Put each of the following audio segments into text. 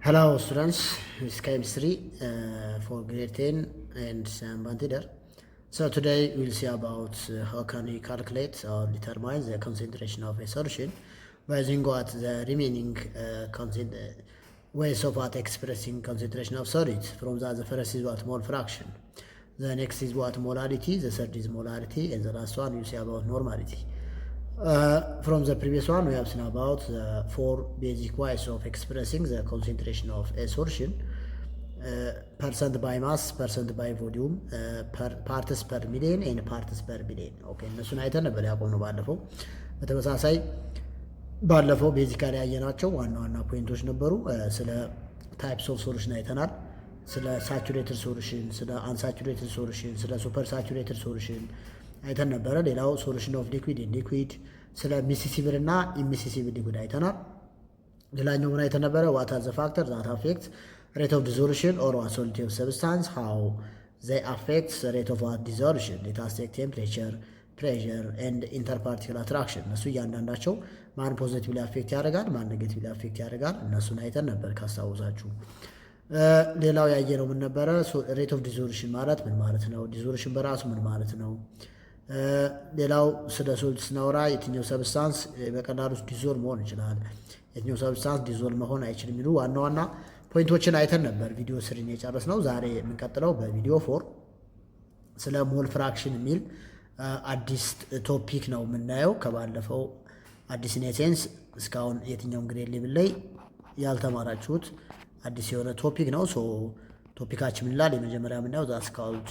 Hello students, it's chemistry for grade 10 and Sam Bantider. So today we'll see about how can we calculate or determine the concentration of a solution by using what the remaining ways of expressing concentration of solids. From that, the first is what mole fraction, the next is what molarity, the third is molarity, and the last one we'll see about normality. From the previous one, we have seen about the four basic ways of expressing the concentration of a solution: percent by mass, percent by volume, parts per million and parts per billion። ኦኬ እነሱን አይተን ነበር ያቆምነው ባለፈው። በተመሳሳይ ባለፈው ቤዚካሊ ያየናቸው ዋና ዋና ፖይንቶች ነበሩ። ስለ ታይፕስ ኦፍ ሶሉሽን አይተናል። ስለ ሳቹሬትድ ሶሉሽን፣ ስለ አንሳቹሬትድ ሶሉሽን፣ ስለ ሱፐር ሳቹሬትድ ሶሉሽን አይተን ነበረ። ሌላው ሶሉሽን ኦፍ ሊኩዊድ ሊኩዊድ፣ ስለ ሚሲሲብል እና ኢሚሲሲብል ሊኩዊድ አይተናል። ሌላኛው ምን አይተን ነበረ? ዋት አር ዘ ፋክተር ዛት አፌክት ሬት ኦፍ ዲዞሉሽን ኦር ሶሊድ ኦፍ ሰብስታንስ ሃው ዘይ አፌክት ሬት ኦፍ ዲዞሉሽን ሌት አስ ቴክ ቴምፕሬቸር ፕሬሸር ኤንድ ኢንተርፓርቲክል አትራክሽን። እነሱ እያንዳንዳቸው ማን ፖዚቲቭሊ አፌክት ያደርጋል፣ ማን ኔጌቲቭሊ አፌክት ያደርጋል፣ እነሱን አይተን ነበር ካስታውሳችሁ። ሌላው ያየነው ምን ነበረ? ሬት ኦፍ ዲዞሉሽን ማለት ምን ማለት ነው? ዲዞሉሽን በራሱ ምን ማለት ነው? ሌላው ስለ ሶሊድ ስናወራ የትኛው ሰብስታንስ በቀላሉ ዲዞል መሆን ይችላል፣ የትኛው ሰብስታንስ ዲዞል መሆን አይችልም የሚሉ ዋና ዋና ፖይንቶችን አይተን ነበር ቪዲዮ ስሪን የጨረስነው። ዛሬ የምንቀጥለው በቪዲዮ 4 ስለ ሞል ፍራክሽን የሚል አዲስ ቶፒክ ነው የምናየው። ከባለፈው አዲስ ኔሴንስ እስካሁን የትኛውን ግሬድ ሌቭል ላይ ያልተማራችሁት አዲስ የሆነ ቶፒክ ነው። ሶ ቶፒካችን ምን ይላል? የመጀመሪያ የምናየው ዛት ስካውድ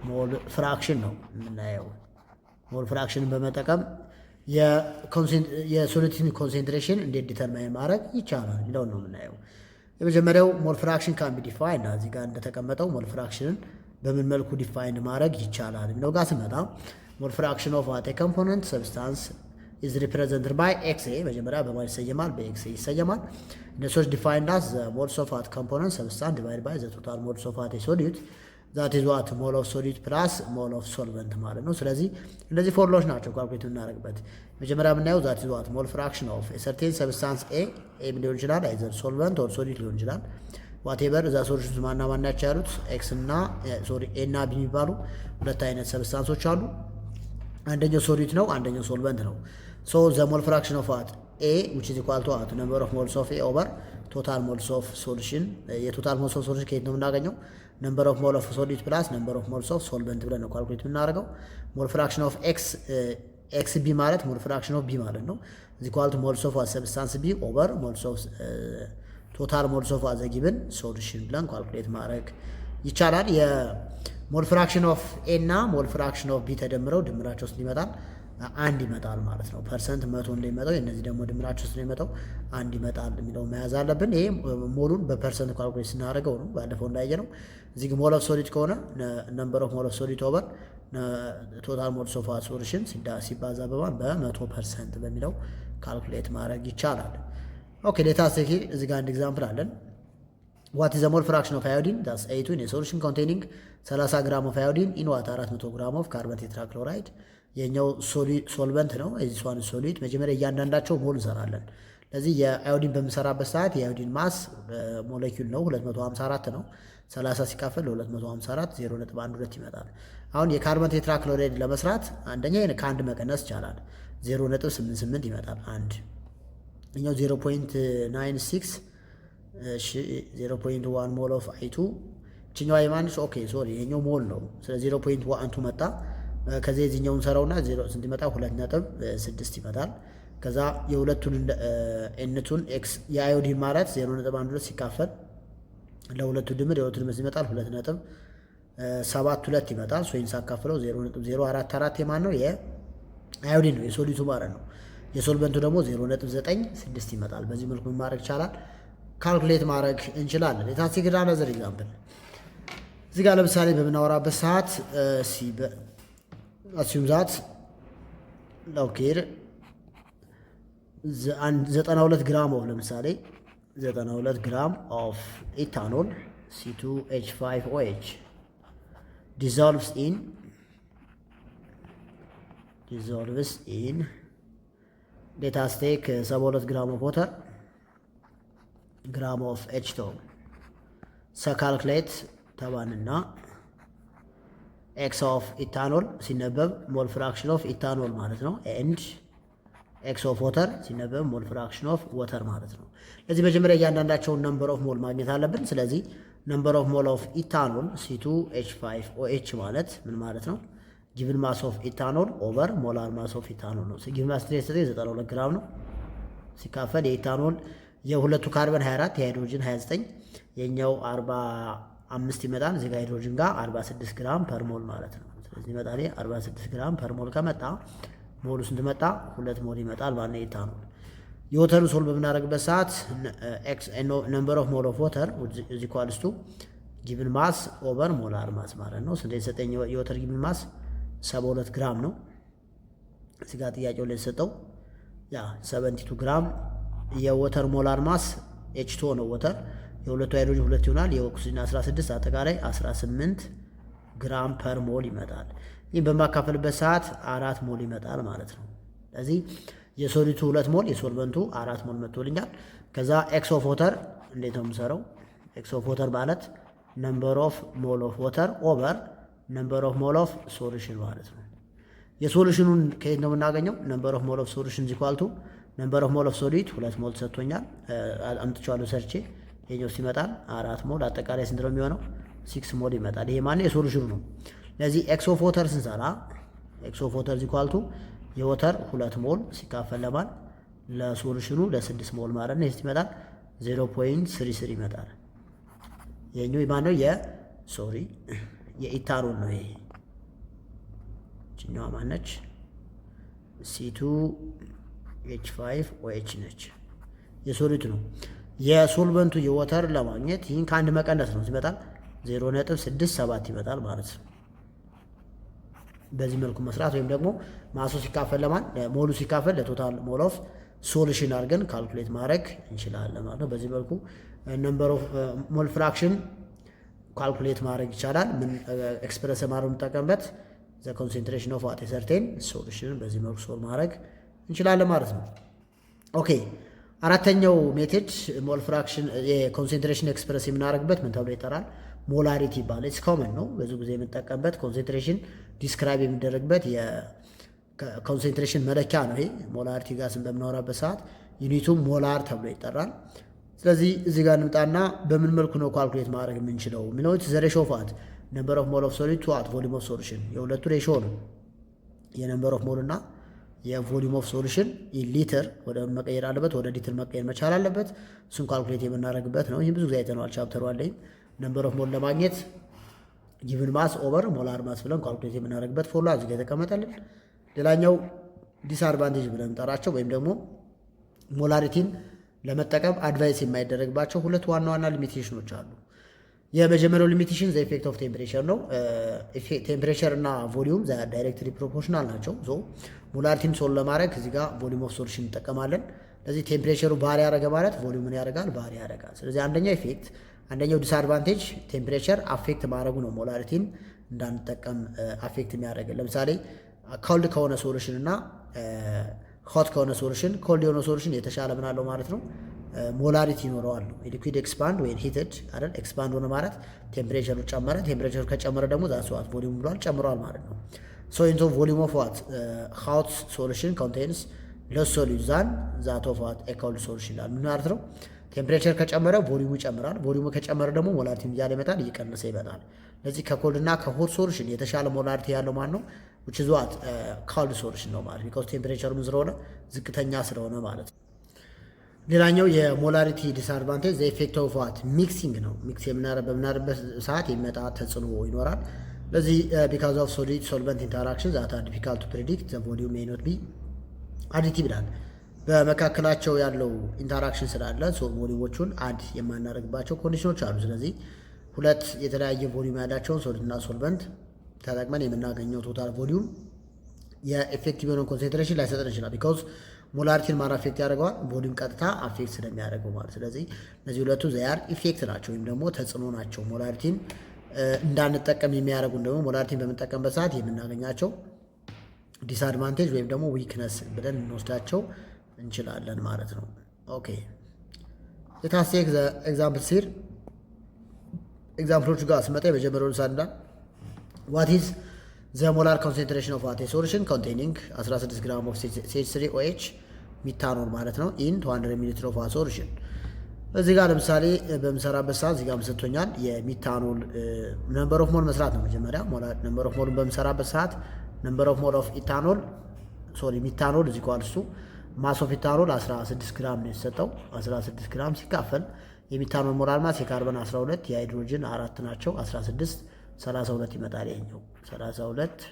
ሞል ፍራክሽን ነው የምናየው። ሞል ፍራክሽንን በመጠቀም የሶሊድን ኮንሴንትሬሽን እንዴት ዲተርማይን ማድረግ ይቻላል የሚለውን ነው የምናየው። የመጀመሪያው ሞል ፍራክሽን ካን ቢ ዲፋይንድ፣ እዚህ ጋር እንደተቀመጠው ሞል ፍራክሽንን በምን መልኩ ዲፋይንድ ማድረግ ይቻላል የሚለው ጋር ስመጣ ሞል ፍራክሽን ኦፍ ዋት ኮምፖነንት ሰብስታንስ ኢዝ ሪፕሬዘንትድ ባይ ኤክስኤ። መጀመሪያ በማን ይሰየማል? በኤክስኤ ይሰየማል። እነሶች ዲፋይንድ አስ ዘ ሞልስ ኦፍ ዋት ኮምፖነንት ሰብስታንስ ዲቫይድ ባይ ዘ ቶታል ሞልስ ኦፍ ዋት ሶሊድ ዛት ኢዝ ዋት ሞል ኦፍ ሶሊድ ፕላስ ሞል ኦፍ ሶልቨንት ማለት ነው። ስለዚህ እነዚህ ፎርሙላዎች ናቸው ካልኩሌት የምናደርግበት። መጀመሪያ የምናየው ዛት ኢዝ ዋት ሞል ፍራክሽን ኦፍ ሰርቴን ሰብስታንስ ኤ ሊሆን ይችላል፣ አይዘር ሶልቨንት ኦር ሶሊድ ሊሆን ይችላል። ዋቴቨር እዛ ሶሉሽን ማና ማናቸው ያሉት ኤክስ እና ኤ እና ቢ የሚባሉ ሁለት አይነት ሰብስታንሶች አሉ። አንደኛው ሶሊድ ነው፣ አንደኛው ሶልቨንት ነው። ሶ ዘ ሞል ፍራክሽን ኦፍ ዋት ኤ which is equal to what number of moles of A over total moles of solution። የቶታል ሞልስ ኦፍ ሶሉሽን ከየት ነው የምናገኘው? ነምበር ኦፍ ሞል ኦፍ ሶሊድ ፕላስ ነምበር ኦፍ ሞልስ ኦፍ ሶልቨንት ብለን ነው ካልኩሌት የምናደርገው። ሞል ፍራክሽን ኦፍ ኤክስ ቢ ማለት ሞል ፍራክሽን ኦፍ ቢ ማለት ነው። is equal to moles of ሰብስታንስ ቢ ኦቨር ሞልስ ኦፍ ቶታል ሞልስ ኦፍ ዘ ጊቭን ሶሉሽን ብለን ካልኩሌት ማድረግ ይቻላል። የሞል ፍራክሽን ኦፍ ኤ እና ሞል ፍራክሽን ኦፍ ቢ ተደምረው ድምራቸው ውስጥ ይመጣል አንድ ይመጣል ማለት ነው። ፐርሰንት 100 እንደሚመጣው የነዚህ ደግሞ ድምራቸው ውስጥ እንደሚመጣው አንድ ይመጣል የሚለው መያዝ አለብን። ይሄ ሞሉን በፐርሰንት ካልኩሌት ስናደርገው ነው ባለፈው እንዳየነው። እዚህ ግን ሞል ኦፍ ሶሊድ ከሆነ ነምበር ኦፍ ሞል ኦፍ ሶሊድ ኦቨር ቶታል ሞልስ ኦፍ ሶሉሽን ሲባዛ በማን በ100% በሚለው ካልኩሌት ማድረግ ይቻላል። ኦኬ ሌታስ ቴክ እዚህ ጋር አንድ ኤግዛምፕል አለን። ዋት ኢዝ ዘ ሞል ፍራክሽን ኦፍ አዮዲን ዳስ ኤ2 ኢን ሶሉሽን ኮንቴኒንግ 30 ግራም ኦፍ አዮዲን ኢን ዋት 400 ግራም ኦፍ ካርበን ቴትራክሎራይድ። የኛው ሶልቨንት ነው፣ እዚህ ዋን ሶሊድ። መጀመሪያ እያንዳንዳቸው ሞል እንሰራለን። ለዚህ የአዮዲን በምሰራበት ሰዓት የአዮዲን ማስ ሞለኪውል ነው 254 ነው። 30 ሲካፈል ለ254 0.12 ይመጣል። አሁን የካርበን ቴትራክሎራይድ ለመስራት አንደኛ ከአንድ መቀነስ ይቻላል፣ 0.88 ይመጣል። አንድ እኛው 0.96 0.1 ሞል ኦፍ አይ2 እችኛዋ የማንስ ኦኬ ሶሪ ይሄኛው ሞል ነው። ስለዚህ 0.12 መጣ። ከዚህ የዚህኛውን ሰራውና 0 ስንት ይመጣ? 2.6 ይመጣል። ከዛ የሁለቱን ኤንቱን ኤክስ የአዮዲን ማለት 0.12 ሲካፈል ለሁለቱ ድምር የሁለቱ ድምር ይመጣል 2.72 ይመጣል። ሶይን ሳካፍለው 0.044 የማን ነው? የአዮዲን ነው፣ የሶሊቱ ማለት ነው። የሶልቨንቱ ደግሞ 0.96 ይመጣል። በዚህ መልኩ ማድረግ ይቻላል፣ ካልኩሌት ማድረግ እንችላለን። የታሲ ግዳ ነዘር ኤግዛምፕል እዚህ ጋር ለምሳሌ በምናወራበት ሰዓት assume that ኦኬር 92 ግራም ኦፍ ለምሳሌ 92 ግራም ኦፍ ኢታኖል C2H5OH dissolves in let us take 72 gram of water gram of H2 ሰካልኩሌት ተባንና x of ethanol ሲነበብ ሞል ፍራክሽን ኦፍ ኢታኖል ማለት ነው and x of water ሲነበብ ሞል ፍራክሽን ኦፍ water ማለት ነው። ለዚህ መጀመሪያ እያንዳንዳቸውን ነምበር ኦፍ ሞል ማግኘት አለብን። ስለዚህ ነምበር ኦፍ ሞል ኦፍ ኢታኖል C2H5OH ማለት ምን ማለት ነው? ጊቭን ማስ ኦፍ ኢታኖል ኦቨር ሞላር ማስ ኦፍ ኢታኖል ነው። ጊቭን ማስ 92 ግራም ነው ሲካፈል የኢታኖል የሁለቱ ካርበን 24 የሃይድሮጅን 29 የኛው 45 ይመጣል። እዚህ ጋር ሃይድሮጅን ጋር 46 ግራም ፐር ሞል ማለት ነው። ስለዚህ ይመጣል 46 ግራም ፐር ሞል ከመጣ ሞሉ ስንት መጣ? 2 ሞል ይመጣል ማለት ነው ኢታኖል። የወተሩ ሶልቭ በምናደርግበት ሰዓት ነምበር ኦፍ ሞል ኦፍ ወተር ኢዝ ኢኳልስ ቱ ጊቭን ማስ ኦቨር ሞላር ማስ ማለት ነው። ስንት የተሰጠኝ የወተር ጊቭን ማስ 72 ግራም ነው። እዚህ ጋር ጥያቄው ላይ የተሰጠው 72 ግራም የወተር ሞላር ማስ H2 ነው። ወተር የሁለቱ ሃይድሮጅን 2 ይሆናል። የኦክሲጅን 16 አጠቃላይ 18 ግራም ፐር ሞል ይመጣል። ይህ በማካፈልበት ሰዓት 4 ሞል ይመጣል ማለት ነው። ስለዚህ የሶሊቱ 2 ሞል የሶልቨንቱ 4 ሞል መጥቶልኛል። ከዛ ኤክስ ኦፍ ወተር እንዴት ነው የምሰራው? ኤክስ ኦፍ ወተር ማለት ነምበር ኦፍ ሞል ኦፍ ወተር ኦቨር ነምበር ኦፍ ሞል ኦፍ ሶሉሽን ማለት ነው። የሶሉሽኑን ከየት ነው የምናገኘው? ነምበር ኦፍ ሞል ኦፍ ሶሉሽን ዚኳልቱ ነምበር ኦፍ ሞል ኦፍ ሶሊድ 2 ሞል ተሰጥቶኛል። አምጥቼዋለሁ ሰርቼ ይሄኛው ሲመጣል 4 ሞል አጠቃላይ ስንት ነው የሚሆነው? 6 ሞል ይመጣል። ይሄ ማለት የሶሉሽኑ ነው። ለዚህ ኤክስ ኦፍ ወተር ስንሰራ ኤክስ ኦፍ ወተር ዚኳልቱ የወተር 2 ሞል ሲካፈል ለማን ለሶሉሽኑ ለ6 ሞል ማለት ነው። ይሄ ይመጣል 0.33 ይመጣል። የኛው ማነው? የኢታኖል ነው። ይሄ እኛው ማነች? C2H5OH ነች። የሶሊድ ነው። የሶልቨንቱ የወተር ለማግኘት ይህን ከአንድ መቀነስ ነው። ይመጣል 0.67 ይመጣል ማለት ነው። በዚህ መልኩ መስራት ወይም ደግሞ ማሱ ሲካፈል ለማን ሞሉ ሲካፈል ለቶታል ሞል ኦፍ ሶሉሽን አድርገን ካልኩሌት ማድረግ እንችላለን ማለት ነው። በዚህ መልኩ ነምበር ኦፍ ሞል ፍራክሽን ካልኩሌት ማድረግ ይቻላል። ምን ኤክስፕረስ ማድረግ የምንጠቀምበት ዘ ኮንሰንትሬሽን ኦፍ ዋት ሰርቴን ሶሉሽን በዚህ መልኩ ሶልቭ ማድረግ እንችላለን ማለት ነው። ኦኬ አራተኛው ሜቴድ ሞል ፍራክሽን የኮንሰንትሬሽን ኤክስፕረስ የምናደርግበት ምን ተብሎ ይጠራል? ሞላሪቲ ይባላል። ኢትስ ኮመን ነው። ብዙ ጊዜ የምንጠቀምበት ኮንሰንትሬሽን ዲስክራይብ የሚደረግበት የኮንሰንትሬሽን መለኪያ ነው። ይሄ ሞላሪቲ ጋር በምናወራበት ሰዓት ዩኒቱ ሞላር ተብሎ ይጠራል። ስለዚህ እዚህ ጋር እንምጣና በምን መልኩ ነው ካልኩሌት ማድረግ የምንችለው የሚለው ዘ ሬሾ ኦፍ ዋት ነምበር ኦፍ ሞል ኦፍ ሶሊድ ቱ ዋት ቮሊዩም ኦፍ ሶሉሽን የሁለቱ ሬሾ ነው። የነምበር ኦፍ ሞል እና የቮሊዩም ኦፍ ሶሉሽን ሊትር ወደ መቀየር አለበት፣ ወደ ሊትር መቀየር መቻል አለበት። እሱን ካልኩሌት የምናደርግበት ነው። ይህ ብዙ ጊዜ አይተነዋል ቻፕተሩ አለኝ። ነምበር ኦፍ ሞል ለማግኘት ጊቭን ማስ ኦቨር ሞላር ማስ ብለን ካልኩሌት የምናደርግበት ፎርሙላ እዚህ ጋር የተቀመጠልን። ሌላኛው ዲስአድቫንቴጅ ብለን እንጠራቸው ወይም ደግሞ ሞላሪቲን ለመጠቀም አድቫይስ የማይደረግባቸው 2 ዋና ዋና ሊሚቴሽኖች አሉ። የመጀመሪያው ሊሚቴሽን ዘ ኢፌክት ኦፍ ቴምፕሬቸር ነው። ቴምፕሬቸር እና ቮሊዩም ዳይሬክትሊ ፕሮፖርሽናል ናቸው። ሶ ሞላሪቲን ሶልቭ ለማድረግ እዚህ ጋር ቮሊዩም ኦፍ ሶሉሽን እንጠቀማለን። ስለዚህ ቴምፕሬቸሩ ባሪ ያደረገ ማለት ቮሊዩምን ያደርጋል፣ ባሪ ያደርጋል። ስለዚህ አንደኛው ኢፌክት፣ አንደኛው ዲስአድቫንቴጅ ቴምፕሬቸር አፌክት ማድረጉ ነው። ሞላሪቲን እንዳንጠቀም አፌክት የሚያደርገን ለምሳሌ ኮልድ ከሆነ ሶሉሽን እና ሆት ከሆነ ሶሉሽን ኮልድ የሆነ ሶሉሽን የተሻለ ምን አለው ማለት ነው ሞላሪቲ ይኖረዋል። ሊኩዊድ ኤክስፓንድ ወይ ሂትድ አይደል? ኤክስፓንድ ሆነ ማለት ቴምፕሬቸሩ ጨመረ። ቴምፕሬቸሩ ከጨመረ ደግሞ ዛት ዋት ቮሊዩም ብሏል ጨምሯል ማለት ነው። ሶ ኢንቶ ቮሊዩም ኦፍ ዋት ሆት ሶሉሽን ኮንቴንስ ለስ ሶሊድ ዛን ዛት ኦፍ ዋት ኤ ኮልድ ሶሉሽን ይላል። ምን ማለት ነው? ቴምፕሬቸር ከጨመረ ቮሊዩሙ ይጨምራል። ቮሊዩሙ ከጨመረ ደግሞ ሞላሪቲ እያለ ይመጣል፣ እየቀነሰ ይመጣል። ለዚህ ከኮልድ እና ከሆት ሶሉሽን የተሻለ ሞላሪቲ ያለው ማን ነው? which is what cold solution ነው ማለት because ቴምፕሬቸሩ ምን ስለሆነ ዝቅተኛ ስለሆነ ማለት ነው። ሌላኛው የሞላሪቲ ዲስአድቫንቴጅ ዘ ኢፌክት ኦፍ ዋት ሚክሲንግ ነው። ሚክስ በምናደርግበት ሰዓት የሚመጣ ተጽዕኖ ይኖራል። ለዚህ ቢካዝ ኦፍ ሶሊድ ሶልቨንት ኢንተራክሽን ዛት አር ዲፊካልት ቱ ፕሬዲክት ዘ ቮሊዩም ሜይ ኖት ቢ አዲቲቭ ይላል። በመካከላቸው ያለው ኢንተራክሽን ስላለ ቮሊዩሞቹን አድ የማናደርግባቸው ኮንዲሽኖች አሉ። ስለዚህ 2 የተለያየ ቮሊዩም ያላቸውን ሶሊድ እና ሶልቨንት ተጠቅመን የምናገኘው ቶታል ቮሊዩም የኤፌክቲቭ የሆነውን ኮንሰንትሬሽን ላይሰጠን ይችላል። ቢካዝ ሞላሪቲን ማን አፌክት ያደርገዋል? ቮሊዩም ቀጥታ አፌክት ስለሚያደርገው ማለት። ስለዚህ እነዚህ ሁለቱ ዘያር ኢፌክት ናቸው ወይም ደግሞ ተጽዕኖ ናቸው። ሞላሪቲን እንዳንጠቀም የሚያደርጉን ደግሞ ሞላሪቲን በምንጠቀምበት ሰዓት የምናገኛቸው ዲስአድቫንቴጅ ወይም ደግሞ ዊክነስ ብለን እንወስዳቸው እንችላለን ማለት ነው። ኦኬ የታስቴክ ኤግዛምፕል ሲር ኤግዛምፕሎቹ ጋር ስመጣ የመጀመሪያውን ሳንዳል ዋት ኢዝ ዘ ሞላር ኮንሰንትሬሽን ኦፍ ዋት ሶሉሽን ኮንቴኒንግ 16 ግራም ኦፍ CH3OH ሚታኖል ማለት ነው ኢን 200 ሚሊ ሊትር ኦፍ ሶሉሽን። እዚህ ጋር ለምሳሌ በምሰራበት ሰዓት እዚህ ጋር መስጥቶኛል የሚታኖል ነምበር ኦፍ ሞል መስራት ነው። መጀመሪያ ነምበር ኦፍ ሞልን በምሰራበት ሰዓት ነምበር ኦፍ ሞል ኦፍ ኢታኖል ሚታኖል እዚህ ኳል እሱ ማስ ኦፍ ኢታኖል 16 ግራም ነው የተሰጠው። 16 ግራም ሲካፈል የሚታኖል ሞላር ማስ የካርበን 12 የሃይድሮጅን 4 ናቸው 16 32 ይመጣል። ይሄኛው 32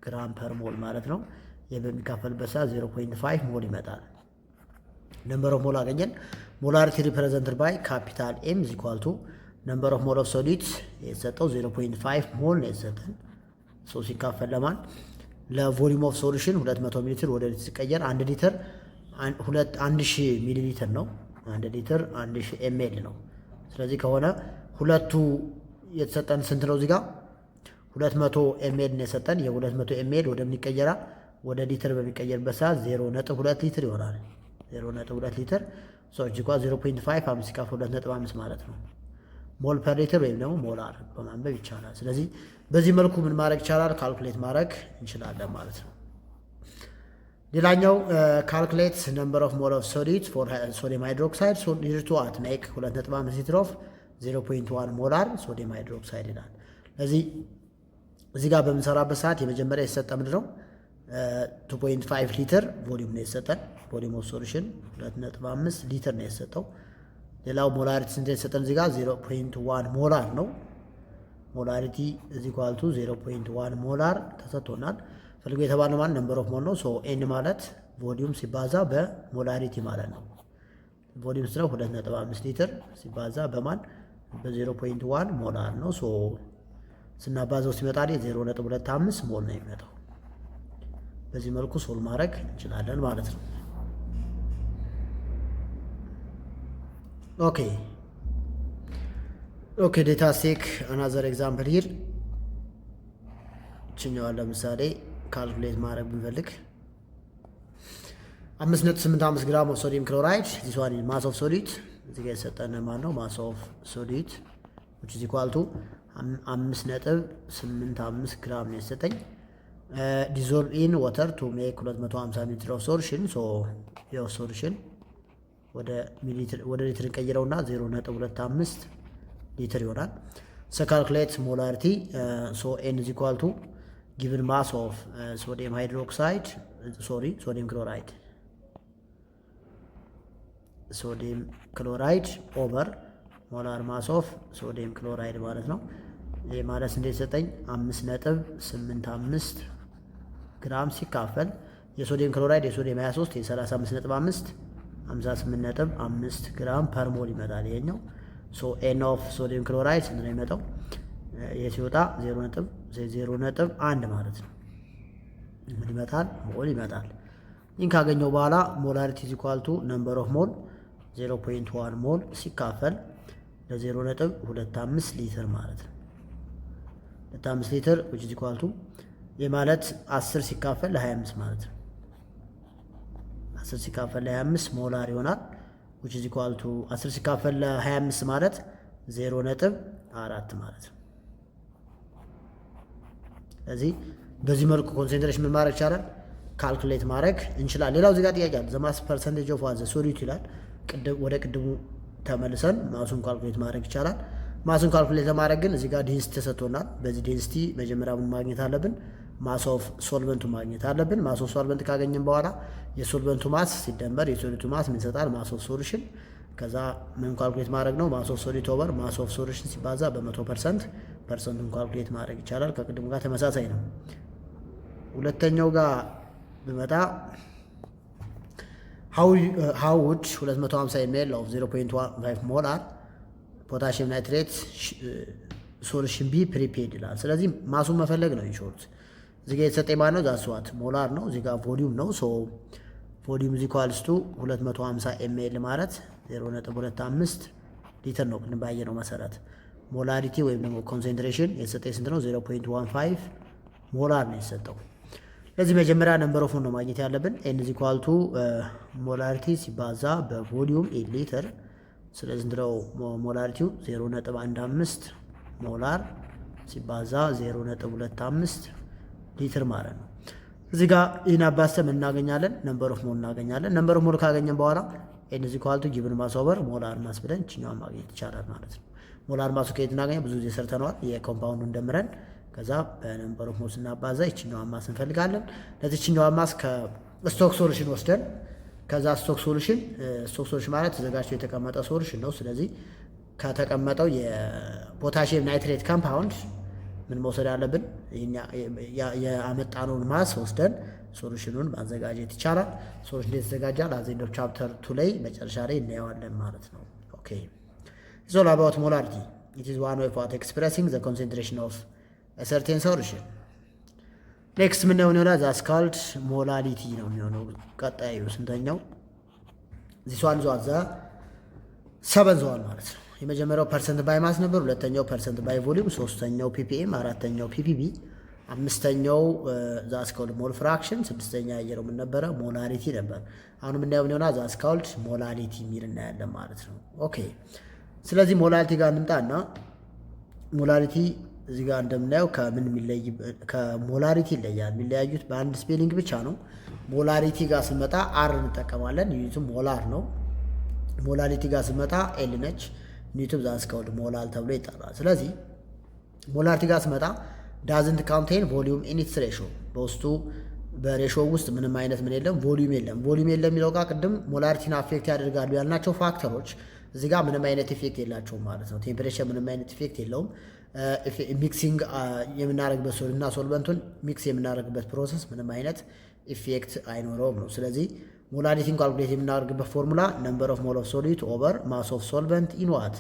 ግራም ፐር ሞል ማለት ነው። ይህ በሚካፈልበት ሰዓት 0.5 ሞል ይመጣል። ነምበር ኦፍ ሞል አገኘን። ሞላሪቲ ሪፕሬዘንትድ ባይ ካፒታል ኤም ኢዝ ኢኳል ቱ ነምበር ኦፍ ሞል ኦፍ ሶሊድ የተሰጠው 0.5 ሞል ነው የተሰጠን። ሶ ሲካፈል ለማን ለቮሊዩም ኦፍ ሶሉሽን 200 ሚሊ ሊትር ወደ ሊትር ሲቀየር 1 ሊትር 1000 ሚሊ ሊትር ነው። 1 ሊትር 1000 ኤምኤል ነው። ስለዚህ ከሆነ ሁለቱ የተሰጠን ስንት ነው? እዚህ ጋር 200 ኤምኤል ነው የሰጠን። የ200 ኤምኤል ወደ ምን ይቀየራል? ወደ ሊትር በሚቀየርበት ሰዓት 0.2 ሊትር ይሆናል። 0.2 ሊትር ሰዎች እንኳን 0.5 5 ሲካፈል 2.5 ማለት ነው። ሞል ፐር ሊትር ወይም ደግሞ ሞላር በማንበብ ይቻላል። ስለዚህ በዚህ መልኩ ምን ማድረግ ይቻላል? ካልኩሌት ማድረግ እንችላለን ማለት ነው። ሌላኛው ካልኩሌት ነምበር ኦፍ ሞል ኦፍ ሶሊድ ፎር ሶዲየም ሃይድሮክሳይድ ሶሊድ ቱ አት ሜክ 2.5 ሊትር ኦፍ 0.1 ሞላር ሶዲየም ሃይድሮክሳይድ ይላል። ስለዚህ እዚህ ጋር በምንሰራበት ሰዓት የመጀመሪያ የተሰጠ ምንድን ነው? 2.5 ሊትር ቮሊዩም ነው የተሰጠን። ቮሊዩም ኦፍ ሶሉሽን 2.5 ሊትር ነው የተሰጠው። ሌላው ሞላሪቲ ስንት የተሰጠን? እዚህ ጋር 0.1 ሞላር ነው። ሞላሪቲ እዚህ ኳልቱ 0.1 ሞላር ተሰጥቶናል። ፈልጎ የተባለ ማለት ነምበር ኦፍ ሞል ነው። ሶ ኤን ማለት ቮሊዩም ሲባዛ በሞላሪቲ ማለት ነው። ቮሊዩም ስለው 2.5 ሊትር ሲባዛ በማን በ0.1 ሞላር ነው። ሶ ስናባዛው ሲመጣ 0.25 ሞል ነው የሚመጣው። በዚህ መልኩ ሶል ማድረግ እንችላለን ማለት ነው። ኦኬ ዴታ ቴክ አናዘር ኤግዛምፕል ሂር። እችኛዋን ለምሳሌ ካልኩሌት ማድረግ ብንፈልግ 5.85 ግራም ኦፍ ሶዲየም ክሎራይድ ዚስ ዋን ኢዝ ማስ ኦፍ ሶሊድ። እዚህ ጋር የሰጠን ማን ነው? ማስ ኦፍ ሶሊድ which is equal to 5.85 ግራም ነው የሰጠኝ። ዲዞልቭ ኢን ዋተር ቱ ሜክ 250 ሚሊ ሊትር ኦፍ ሶሉሽን። ሶ ያው ሶሉሽን ወደ ሊትር እንቀይረውና 0.25 ሊትር ይሆናል። ሶ ካልኩሌት ሞላሪቲ ሶ ኤን ኢዝ ኢኳል ቱ ጊቭን ማስ ኦፍ ሶዲየም ሃይድሮክሳይድ ሶዲየም ክሎራይድ ኦቨር ሞላር ማስ ኦፍ ሶዲየም ክሎራይድ ማለት ነው። ይህ ማለት እንዴት ሰጠኝ? 5.85 ግራም ሲካፈል የሶዲየም ክሎራይድ የሶዲየም 23 የ35.5 58.5 ግራም ፐር ሞል ይመጣል። ይሄኛው ሶ ኤን ኦፍ ሶዲየም ክሎራይድ ስንት ነው የሚመጣው? ሲወጣ 0.1 ማለት ነው። ምን ይመጣል? ሞል ይመጣል። ይህን ካገኘው በኋላ ሞላሪቲ ኢዝ ኢኳል ቱ ነምበር ኦፍ ሞል 0.1 ሞል ሲካፈል ለ0.25 ሊትር ማለት ነው። 25 ሊትር which is equal to ይህ ማለት 10 ሲካፈል ለ25 ማለት ነው። 10 ሲካፈል ለ25 ሞላር ይሆናል which is equal to 10 ሲካፈል ለ25 ማለት 0.4 ማለት ነው። ስለዚህ በዚህ መልኩ ኮንሰንትሬሽን ምን ማድረግ ይቻላል? ካልኩሌት ማድረግ እንችላለን። ሌላው እዚህ ጋር ጥያቄ አለ። ዘ ማስ ፐርሰንቴጅ ኦፍ ዋት ዘ ሶሊድ ይላል። ወደ ቅድሙ ተመልሰን ማሱን ካልኩሌት ማድረግ ይቻላል። ማሱን ካልኩሌት ለማድረግ ግን እዚህ ጋር ዴንሲቲ ተሰጥቶናል። በዚህ ዴንሲቲ መጀመሪያ ምን ማግኘት አለብን? ማስ ኦፍ ሶልቨንቱ ማግኘት አለብን። ማስ ኦፍ ሶልቨንት ካገኘን በኋላ የሶልቨንቱ ማስ ሲደመር የሶሊቱ ማስ ምን ይሰጣል? ማስ ኦፍ ሶሉሽን። ከዛ ምን ካልኩሌት ማድረግ ነው? ማስ ኦፍ ሶሊድ ኦቨር ማስ ኦፍ ሶሉሽን ሲባዛ በ100% ፐርሰንቱን ካልኩሌት ማድረግ ይቻላል። ከቅድሙ ጋር ተመሳሳይ ነው። ሁለተኛው ጋር ብመጣ how would 250 ml of 0.15 molar potassium nitrate solution be prepared ይላል። ስለዚህ ማሱን መፈለግ ነው። ኢንሾርት እዚህ ጋር የተሰጠኝ ማለት ነው ዛስዋት ሞላር ነው። እዚህ ጋር ቮሊዩም ነው። ሶ ቮሊዩም is equals to 250 ml ማለት 0.25 ሊትር ነው። ግን ባየነው መሰረት ሞላሪቲ ወይም ደግሞ ኮንሰንትሬሽን የተሰጠኝ ስንት ነው? 0.15 ሞላር ነው የተሰጠው። ለዚህ መጀመሪያ ነምበር ኦፍ ነው ማግኘት ያለብን። ኤን ኢዝ ኢኳል ቱ ሞላሪቲ ሲባዛ በቮሊዩም ኢን ሊትር ስለዚህ እንድረው ሞላሪቲው 0.15 ሞላር ሲባዛ 0.25 ሊትር ማለት ነው። እዚህ ጋር ይህን አባስተን እናገኛለን፣ ነምበር ኦፍ ሞል እናገኛለን። ነምበር ኦፍ ሞል ካገኘን በኋላ ኤን ኢዝ ኢኳል ቱ ጊቭን ማስ ኦቨር ሞላር ማስ ብለን እችኛዋን ማግኘት ይቻላል ማለት ነው። ሞላር ማሱ ከየት እናገኛለን? ብዙ ጊዜ ሰርተነዋል። የኮምፓውንዱ እንደምረን ከዛ በነምበር ኦፍ ሞል ስናባዛ ይችኛዋን ማስ እንፈልጋለን። ለዚህ ይችኛዋን ማስ ከስቶክ ሶሉሽን ወስደን ከዛ ስቶክ ሶሉሽን ማለት ተዘጋጅቶ የተቀመጠ ሶሉሽን ነው። ስለዚህ ከተቀመጠው የፖታሺየም ናይትሬት ኮምፓውንድ ምን መውሰድ አለብን? የአመጣነውን ማስ ወስደን ሶሉሽኑን ማዘጋጀት ይቻላል። ሶሉሽን እንዴት ተዘጋጃል? አዘንዶ ቻፕተር 2 ላይ መጨረሻ ላይ እናየዋለን ማለት ነው። ኦኬ ኢትስ ኦል አባውት ሞላሪቲ ኢት ኢዝ ዋን ዌይ ኦፍ ኤክስፕሬሲንግ ዘ ኮንሰንትሬሽን ኦፍ አ ሰርቴን ሶሉሽን። ኔክስት ምን ነው ይሆናል? ዛስ ካልድ ሞላሪቲ ነው የሚሆነው። ቀጣዩ ስንተኛው? ዚስ ዋን ዟት ዘ ሰበን ዘዋን ማለት ነው። የመጀመሪያው ፐርሰንት ባይ ማስ ነበር። ሁለተኛው ፐርሰንት ባይ ቮሊዩም፣ ሶስተኛው ፒፒኤም፣ አራተኛው ፒፒቢ፣ አምስተኛው ዛስ ካልድ ሞል ፍራክሽን፣ ስድስተኛ ያየነው ምን ነበረ? ሞላሪቲ ነበር። አሁን የምናየው ምን ይሆናል? ዛስ ካልድ ሞላሪቲ የሚል እናያለን ማለት ነው። ኦኬ ስለዚህ ሞላሪቲ ጋር እንምጣና ሞላሪቲ እዚህ ጋር እንደምናየው ከሞላሪቲ ይለያል። የሚለያዩት በአንድ ስፔሊንግ ብቻ ነው። ሞላሪቲ ጋር ስንመጣ አር እንጠቀማለን፣ ዩኒቱም ሞላር ነው። ሞላሪቲ ጋር ስንመጣ ኤል ነች፣ ዩኒቱም ዛስ ካልድ ሞላል ተብሎ ይጠራል። ስለዚህ ሞላሪቲ ጋር ስንመጣ ዳዝንት ካንቴን ቮሊዩም ኢን ኢትስ ሬሾ፣ በውስጡ በሬሾ ውስጥ ምንም አይነት ምን የለም፣ ቮሊዩም የለም። ቮሊዩም የለም የሚለው ጋር ቅድም ሞላሪቲን አፌክት ያደርጋሉ ያልናቸው ፋክተሮች እዚህ ጋር ምንም አይነት ኢፌክት የላቸውም ማለት ነው። ቴምፕሬቸር ምንም አይነት ኢፌክት የለውም። ሚክሲንግ የምናደርግበት እና ሶልቨንቱን ሚክስ የምናደርግበት ፕሮሰስ ምንም አይነት ኢፌክት አይኖረውም ነው። ስለዚህ ሞላሪቲን ካልኩሌት የምናደርግበት ፎርሙላ ነምበር ኦፍ ሞል ኦፍ ሶሊድ ኦቨር ማስ ኦፍ ሶልቨንት ኢን ዋት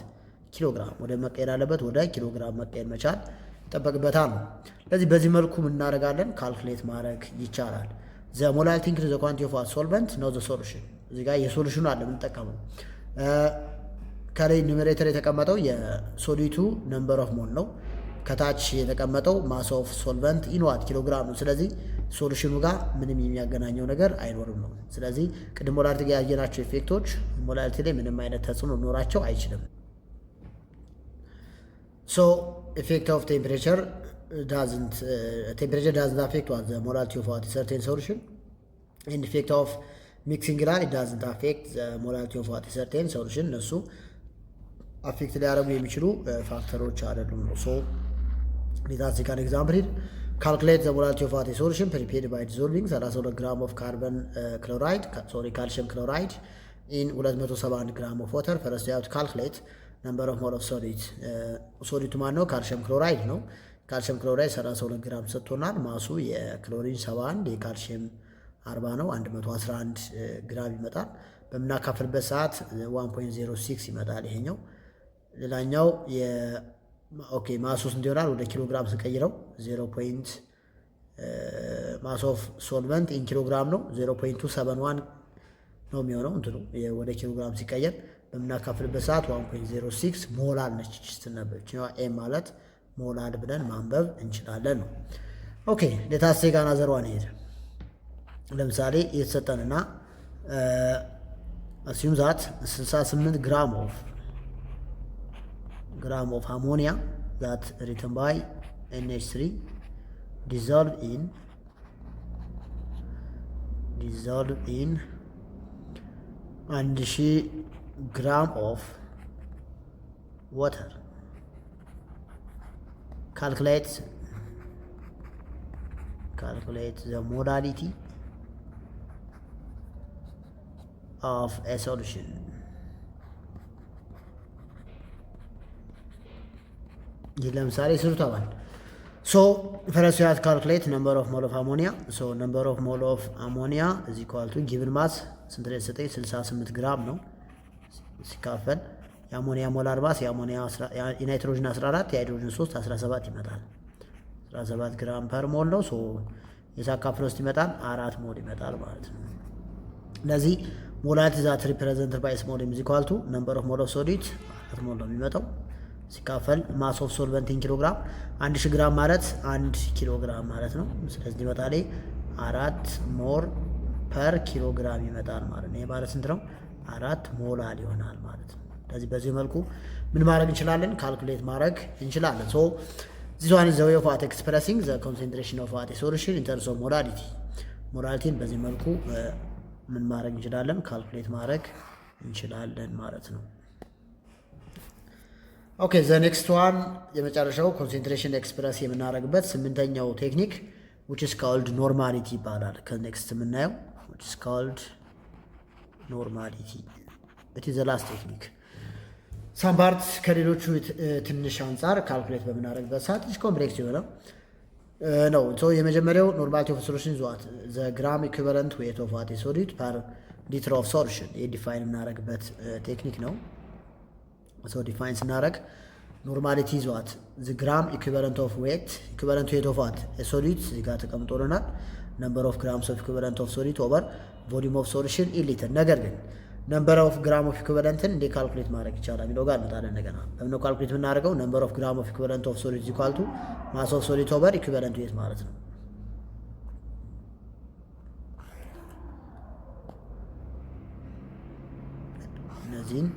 ኪሎግራም፣ ወደ መቀየር አለበት፣ ወደ ኪሎግራም መቀየር መቻል ይጠበቅበታል ነው። ስለዚህ በዚህ መልኩ እናደርጋለን፣ ካልኩሌት ማድረግ ይቻላል። ዘ ሞላሪቲ ኢንክሪዝ ዘ ኳንቲቲ ኦፍ ሶልቨንት ነው ዘ ሶሉሽን። እዚህ ጋር የሶሉሽኑ አለ የምንጠቀመው ከላይ ኑሜሬተር የተቀመጠው የሶሊቱ ነምበር ኦፍ ሞል ነው። ከታች የተቀመጠው ማስ ኦፍ ሶልቨንት ኢን ዋት ኪሎግራም ነው። ስለዚህ ሶሉሽኑ ጋር ምንም የሚያገናኘው ነገር አይኖርም ነው። ስለዚህ ቅድም ሞላሪቲ ጋር ያየናቸው ኢፌክቶች ሞላሪቲ ላይ ምንም አይነት ተጽዕኖ ኖራቸው አይችልም። ሶ ኢፌክት ኦፍ ቴምፕሬቸር ዳዝንት አፌክት ዋት ዘ ሞላሪቲ ኦፍ ዋት ሰርቴን ሶሉሽን ኤንድ ኢፌክት ኦፍ ሚክሲንግ ላይ ዳዝንት አፌክት ዘ ሞላሪቲ ኦፍ ዋት ሰርቴን ሶሉሽን እነሱ አፌክት ሊያደርጉ የሚችሉ ፋክተሮች አይደሉም ነው። ሶ ሌታስ ቴክ አን ኤግዛምፕል ሂር ካልኩሌት ዘ ሞላሪቲ ኦፍ ዋት ሶሉሽን ፕሪፔርድ ባይ ዲዞልቪንግ 32 ግራም ኦፍ ካልሽየም ክሎራይድ ኢን 271 ግራም ኦፍ ዋተር። ፈርስት ዩ ሃቭ ቱ ካልኩሌት ነምበር ኦፍ ሞል ኦፍ ሶሊድ። ሶሊዱ ማን ነው? ካልሽየም ክሎራይድ ነው። ካልሽየም ክሎራይድ 32 ግራም ሰጥቶናል። ማሱ የክሎሪን 71 የካልሽየም 40 ነው። 111 ግራም ይመጣል። በምናካፍልበት ሰዓት 1.06 ይመጣል ይሄኛው። ሌላኛው ማስ ውስጥ እንዲሆናል ወደ ኪሎግራም ስንቀይረው 0. ማስ ኦፍ ሶልቨንት ኢን ኪሎግራም ነው 0.271 ነው የሚሆነው እንትኑ ወደ ኪሎግራም ሲቀየር። በምናካፍልበት ሰዓት 1.06 ሞላል ነች ስትነበብ ኤ ማለት ሞላል ብለን ማንበብ እንችላለን ነው። ኦኬ ሌታስ ቴክ አናዘር ዋን ሄድ ለምሳሌ የተሰጠንና assume that 68 gram of ammonia that written by NH3 dissolved in 1000 gram of water. Calculate the molality of a solution. ለምሳሌ ስሩታዋል። ሶ ፈረስ ያት ካልኩሌት ነምበር ኦፍ ሞል ኦፍ አሞኒያ። ሶ ነምበር ኦፍ ሞል ኦፍ አሞኒያ ኢዝ ኢኳል ቱ ጊቭን ማስ ስንት ላይ ተሰጠኝ? 68 ግራም ነው። ሲካፈል የአሞኒያ ሞላር ማስ የናይትሮጅን 14 የሃይድሮጅን 3 17 ይመጣል። 17 ግራም ፐር ሞል ነው። ሶ የሳካፍል ውስጥ ይመጣል 4 ሞል ይመጣል ማለት ነው። ለዚህ ሞላሪቲ ዛት ሪፕሬዘንትድ ባይ ስሞል ኢዝ ኢኳል ቱ ነምበር ኦፍ ሞል ኦፍ ሶሊድ 4 ሞል ነው የሚመጣው ሲካፈል ማስ ኦፍ ሶልቨንት ኢን ኪሎግራም 1000 ግራም ማለት 1 ኪሎግራም ማለት ነው። ስለዚህ ይመጣል 4 ሞል ፐር ኪሎግራም ይመጣል ማለት ነው። ይሄ ማለት ስንት ነው? 4 ሞላል ይሆናል ማለት ነው። ስለዚህ በዚህ መልኩ ምን ማድረግ እንችላለን? ካልኩሌት ማድረግ እንችላለን። ሶ this one is the way of what expressing the concentration of what a solution in terms of molarity ሞላሪቲን በዚህ መልኩ ምን ማድረግ እንችላለን? ካልኩሌት ማድረግ እንችላለን ማለት ነው። ኦኬ ዘ ኔክስት ዋን የመጨረሻው ኮንሰንትሬሽን ኤክስፕረስ የምናደርግበት ስምንተኛው ቴክኒክ which is called normality ይባላል። ከኔክስት የምናየው which is called normality it is the last technique some parts ከሌሎቹ ትንሽ አንጻር ካልኩሌት በምናደርግበት ሰዓት ትንሽ ኮምፕሌክስ የሆነው ነው። ሶ የመጀመሪያው ኖርማሊቲ ኦፍ ሶሉሽን ዟት ዘ ግራም ኢኩቫለንት ዌት ኦፍ ዋት ሶሊድ ፐር ሊትር ኦፍ ሶሉሽን ዲፋይን የምናደርግበት ቴክኒክ ነው። ሶ ዲፋይን ስናደርግ ኖርማሊቲ ዟት ዘ ግራም ኢኩቫለንት ኦፍ ዌት ኦፍ ዋት ሶሊድ እዚህ ጋር ተቀምጦልናል። ነምበር ኦፍ ግራምስ ኦፍ ኢኩቫለንት ኦፍ ሶሊድ ኦቨር ቮሊዩም ኦፍ ሶሉሽን ኢን ሊትር። ነገር ግን ነምበር ኦፍ ግራም ኦፍ ኢኩቫለንትን እንዴ ካልኩሌት ማድረግ ይቻላል የሚለው ጋር እንመጣለን። እንደገና ለምን ካልኩሌት የምናደርገው ነምበር ኦፍ ግራም ኦፍ ኢኩቫለንት ኦፍ ሶሊድ ኢኳል ቱ ማስ ኦፍ ሶሊድ ኦቨር ኢኩቫለንት ዌት ማለት ነው። እነዚህን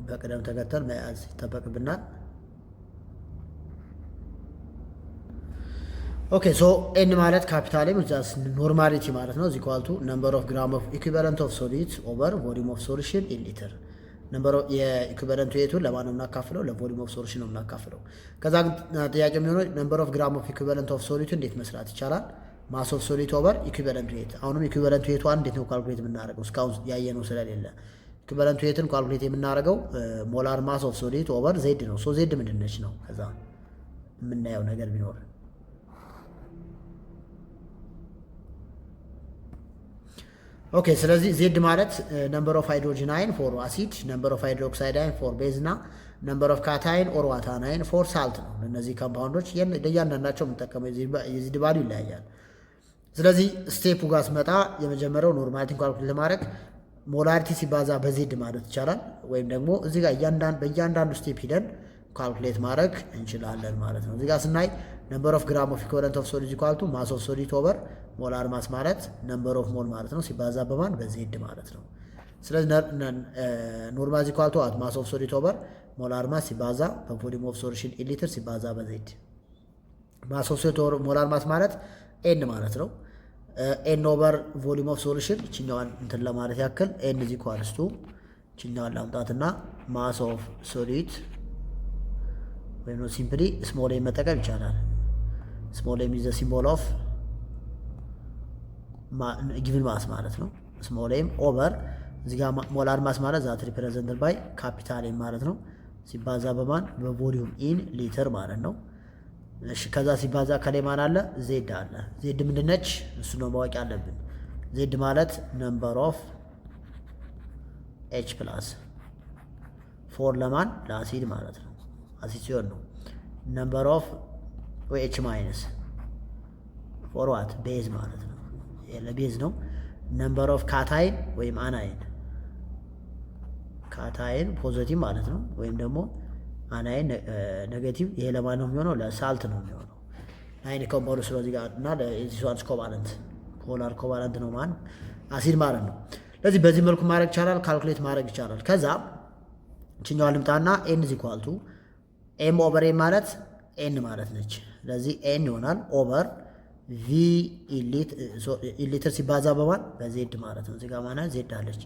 በቅደም ተከተል መያዝ ይጠበቅብናል። ኦኬ ሶ ኤን ማለት ካፒታል ኤም ዛስ ኖርማሊቲ ማለት ነው። እዚህ ኳልቱ ነምበር ኦፍ ግራም ኦፍ ኢኩቫለንት ኦፍ ሶሊድ ኦቨር ቮሊዩም ኦፍ ሶሉሽን ኢን ሊትር። ነምበር ኦፍ የኢኩቫለንት ዌቱን ለማን ነው የምናካፍለው? ለቮሊዩም ኦፍ ሶሉሽን ነው የምናካፍለው። ከዛ ጥያቄ የሚሆነው ነምበር ኦፍ ግራም ኦፍ ኢኩቫለንት ኦፍ ሶሊድ እንዴት መስራት ይቻላል? ማስ ኦፍ ሶሊድ ኦቨር ኢኩቫለንት ዌት። አሁንም ኢኩቫለንት ዌቷን እንዴት ነው ካልኩሌት የምናደርገው? እስካሁን ያየነው ስለሌለ ኢኩቫለንት ዌትን ካልኩሌት የምናደርገው ሞላር ማስ ኦፍ ሶሊድ ኦቨር ዜድ ነው። ሶ ዜድ ምንድን ነች ነው ከዛ የምናየው ነገር ቢኖር ኦኬ ስለዚህ ዜድ ማለት ነምበር ኦፍ ሃይድሮጅን አይን ፎር አሲድ፣ ነምበር ኦፍ ሃይድሮክሳይድ አይን ፎር ቤዝ እና ነምበር ኦፍ ካታይን ኦር ዋታን አይን ፎር ሳልት ነው። እነዚህ ኮምፓውንዶች ለእያንዳንዳቸው የምንጠቀመው የዜድ ቫልዩ ይለያያል። ስለዚህ ስቴፑ ጋር ስመጣ የመጀመሪያው ኖርማሊቲን ካልኩሌት ለማድረግ ሞላሪቲ ሲባዛ በዜድ ማለት ይቻላል። ወይም ደግሞ እዚህ ጋር በእያንዳንዱ ስቴፕ ሂደን ካልኩሌት ማድረግ እንችላለን ማለት ነው። እዚህ ጋር ስናይ ነምበር ኦፍ ግራም ኦፍ ኢኩቫለንት ኦፍ ሶሊድ ኢኳል ቱ ማስ ኦፍ ሶሊድ ኦቨር ሞላር ማስ ማለት ነምበር ኦፍ ሞል ማለት ነው ሲባዛ በማን በዜድ ማለት ነው። ስለዚህ ኖርማል ኢኳል ቱ ማስ ኦፍ ሶሊድ ኦቨር ሞላር ማስ ሲባዛ በቮሊዩም ኦፍ ሶሉሽን ኢን ሊትር ሲባዛ በዜድ። ማስ ኦፍ ሶሊድ ኦቨር ሞላር ማስ ማለት ኤን ማለት ነው። ኤን ኦቨር ቮሊዩም ኦፍ ሶሉሽን እችኛዋን እንትን ለማለት ያክል ኤን ኢዝ ኢኳልስ ቱ እችኛዋን ላምጣትና ማስ ኦፍ ሶሊድ ወይም ነው ሲምፕሊ ስሞል ኤም መጠቀም ይቻላል። ስሞል ኤም ኢዝ ዘ ሲምቦል ኦፍ ጊቭን ማስ ማለት ነው። ስሞል ኤም ኦቨር እዚህ ጋር ሞላር ማስ ማለት ዛት ሪፕሬዘንትድ ባይ ካፒታል ኤም ማለት ነው ሲባዛ በማን በቮሊዩም ኢን ሊትር ማለት ነው። እሺ ከዛ ሲባዛ ከላይ ማን አለ? ዜድ አለ። ዜድ ምንድነች? እሱ ነው ማወቅ ያለብን። ዜድ ማለት ነምበር ኦፍ ኤች ፕላስ ፎር ለማን ለአሲድ ማለት ነው። አሲድ ሲሆን ነው ነምበር ኦፍ ወይ ኤች ማይነስ ፎር ዋት ቤዝ ማለት ነው። ለቤዝ ነው። ነምበር ኦፍ ካታይን ወይም አናይን ካታይን ፖዚቲቭ ማለት ነው። ወይም ደግሞ አናይን ኔጌቲቭ። ይሄ ለማን ነው የሚሆነው? ለሳልት ነው የሚሆነው። ናይን ኮምፓውንድ ስለዚህ ጋር እና ለዚህ ዋንስ ኮቫለንት ፖላር ኮቫለንት ነው ማን አሲድ ማለት ነው። ስለዚህ በዚህ መልኩ ማድረግ ይቻላል፣ ካልኩሌት ማድረግ ይቻላል። ከዛ እችኛዋ ልምጣና ኤን ኢዝ ኢኳል ቱ ኤም ኦቨር ኤም ማለት ኤን ማለት ነች። ስለዚህ ኤን ይሆናል ኦቨር ቪ ኢሊትር ሲባዛ በማን በዜድ ማለት ነው። እዚህ ጋር ማለት ዜድ አለች።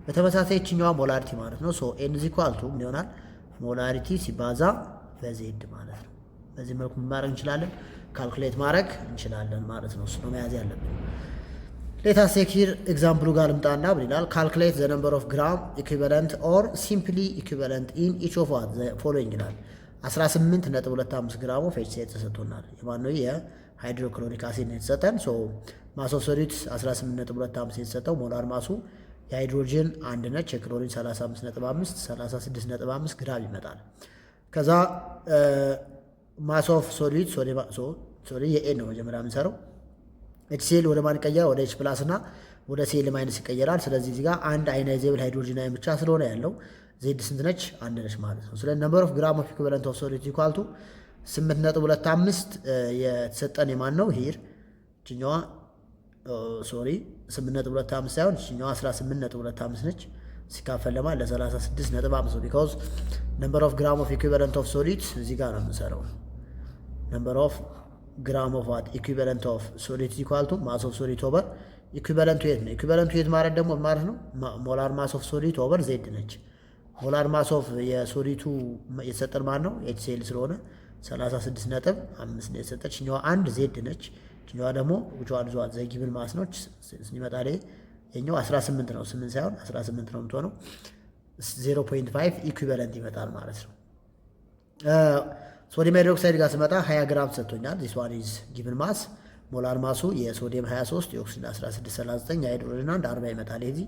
በተመሳሳይ እችኛዋ ሞላሪቲ ማለት ነው። ሶ ኤን ኢዝ ኢኳል ቱ ምን ይሆናል? ሞላሪቲ ሲባዛ በዜድ ማለት ነው። በዚህ መልኩ ማድረግ እንችላለን፣ ካልኩሌት ማድረግ እንችላለን ማለት ነው። እሱ ነው መያዝ ያለብን። ሌታስ ቴክ ሂር ኤግዛምፕሉ ጋር ልምጣና ምን ይላል? ካልኩሌት ዘ ነምበር ኦፍ ግራም ኢኩቫለንት ኦር ሲምፕሊ ኢኩቫለንት ኢን ኢች ኦፍ ዋት ዘ ፎሎዊንግ ይላል። 18.25 ግራም ኦፍ ኤች ተሰጥቶናል። የማነው የሃይድሮክሎሪክ አሲድ ነው የተሰጠን። ሶ ማስ ኦፍ ሶሊድ 18.25 የተሰጠው ሞላር ማሱ የሃይድሮጅን 1 ነች፣ የክሎሪን 35.5 36.5 ግራም ይመጣል። ከዛ ማስ ኦፍ ሶሊድ የኤን ነው መጀመሪያ የምንሰራው። ኤች ሲኤል ወደ ማን ይቀየራል? ወደ ኤች ፕላስ እና ወደ ሲኤል ማይነስ ይቀየራል። ስለዚህ እዚህ ጋር አንድ አዮናይዜብል ሃይድሮጅን አይን ብቻ ስለሆነ ያለው ዜድ ስንት ነች? 1 ነች ማለት ነው። ስለዚህ ነምበር ኦፍ ግራም ኦፍ ኢኩቫለንት ኦፍ ሶሊድ ኢኳል ቱ 8.25 የተሰጠን የማን ነው? ሂር እችኛዋ 8.25 ሳይሆን እችኛዋ 18.25 ነች። ሲካፈል ለማን ለ36.5 ቢካዝ ነምበር ኦፍ ግራም ኦፍ ኢኩዊቫለንት ኦፍ ሶሊድ እዚህ ጋር ነው የምንሰራው። ነምበር ኦፍ ግራም ኦፍ ዋት ኢኩዊቫለንት ኦፍ ሶሊድ ኢኳል ቱ ማስ ኦፍ ሶሊድ ኦቨር ኢኩዊቫለንቱ የት ነው? ኢኩዊቫለንቱ የት ማለት ደግሞ ማለት ነው ሞላር ማስ ኦፍ ሶሊድ ኦቨር ዜድ ነች። ሞላር ማስ ኦፍ የሶሊቱ የተሰጠን ማለት ነው ኤችሲኤል ስለሆነ 36.5 ነው የተሰጠች። እኛዋ አንድ ዜድ ነች። እኛዋ ደግሞ ውጫዋን ዟት ዘጊብን ማስ ነች። ስንመጣ ላይ የኛው 18 ነው 8 ሳይሆን 18 ነው የምትሆነው 0.5 ኢኩዊቫለንት ይመጣል ማለት ነው። ሶዲየም ሃይድሮክሳይድ ጋር ስመጣ 20 ግራም ሰጥቶኛል። ዚስ ዋን ኢዝ ጊቭን ማስ ሞላር ማሱ የሶዲየም 23 የኦክሲጅን 1639 የሃይድሮጅን አንድ 40 ይመጣል። ይሄ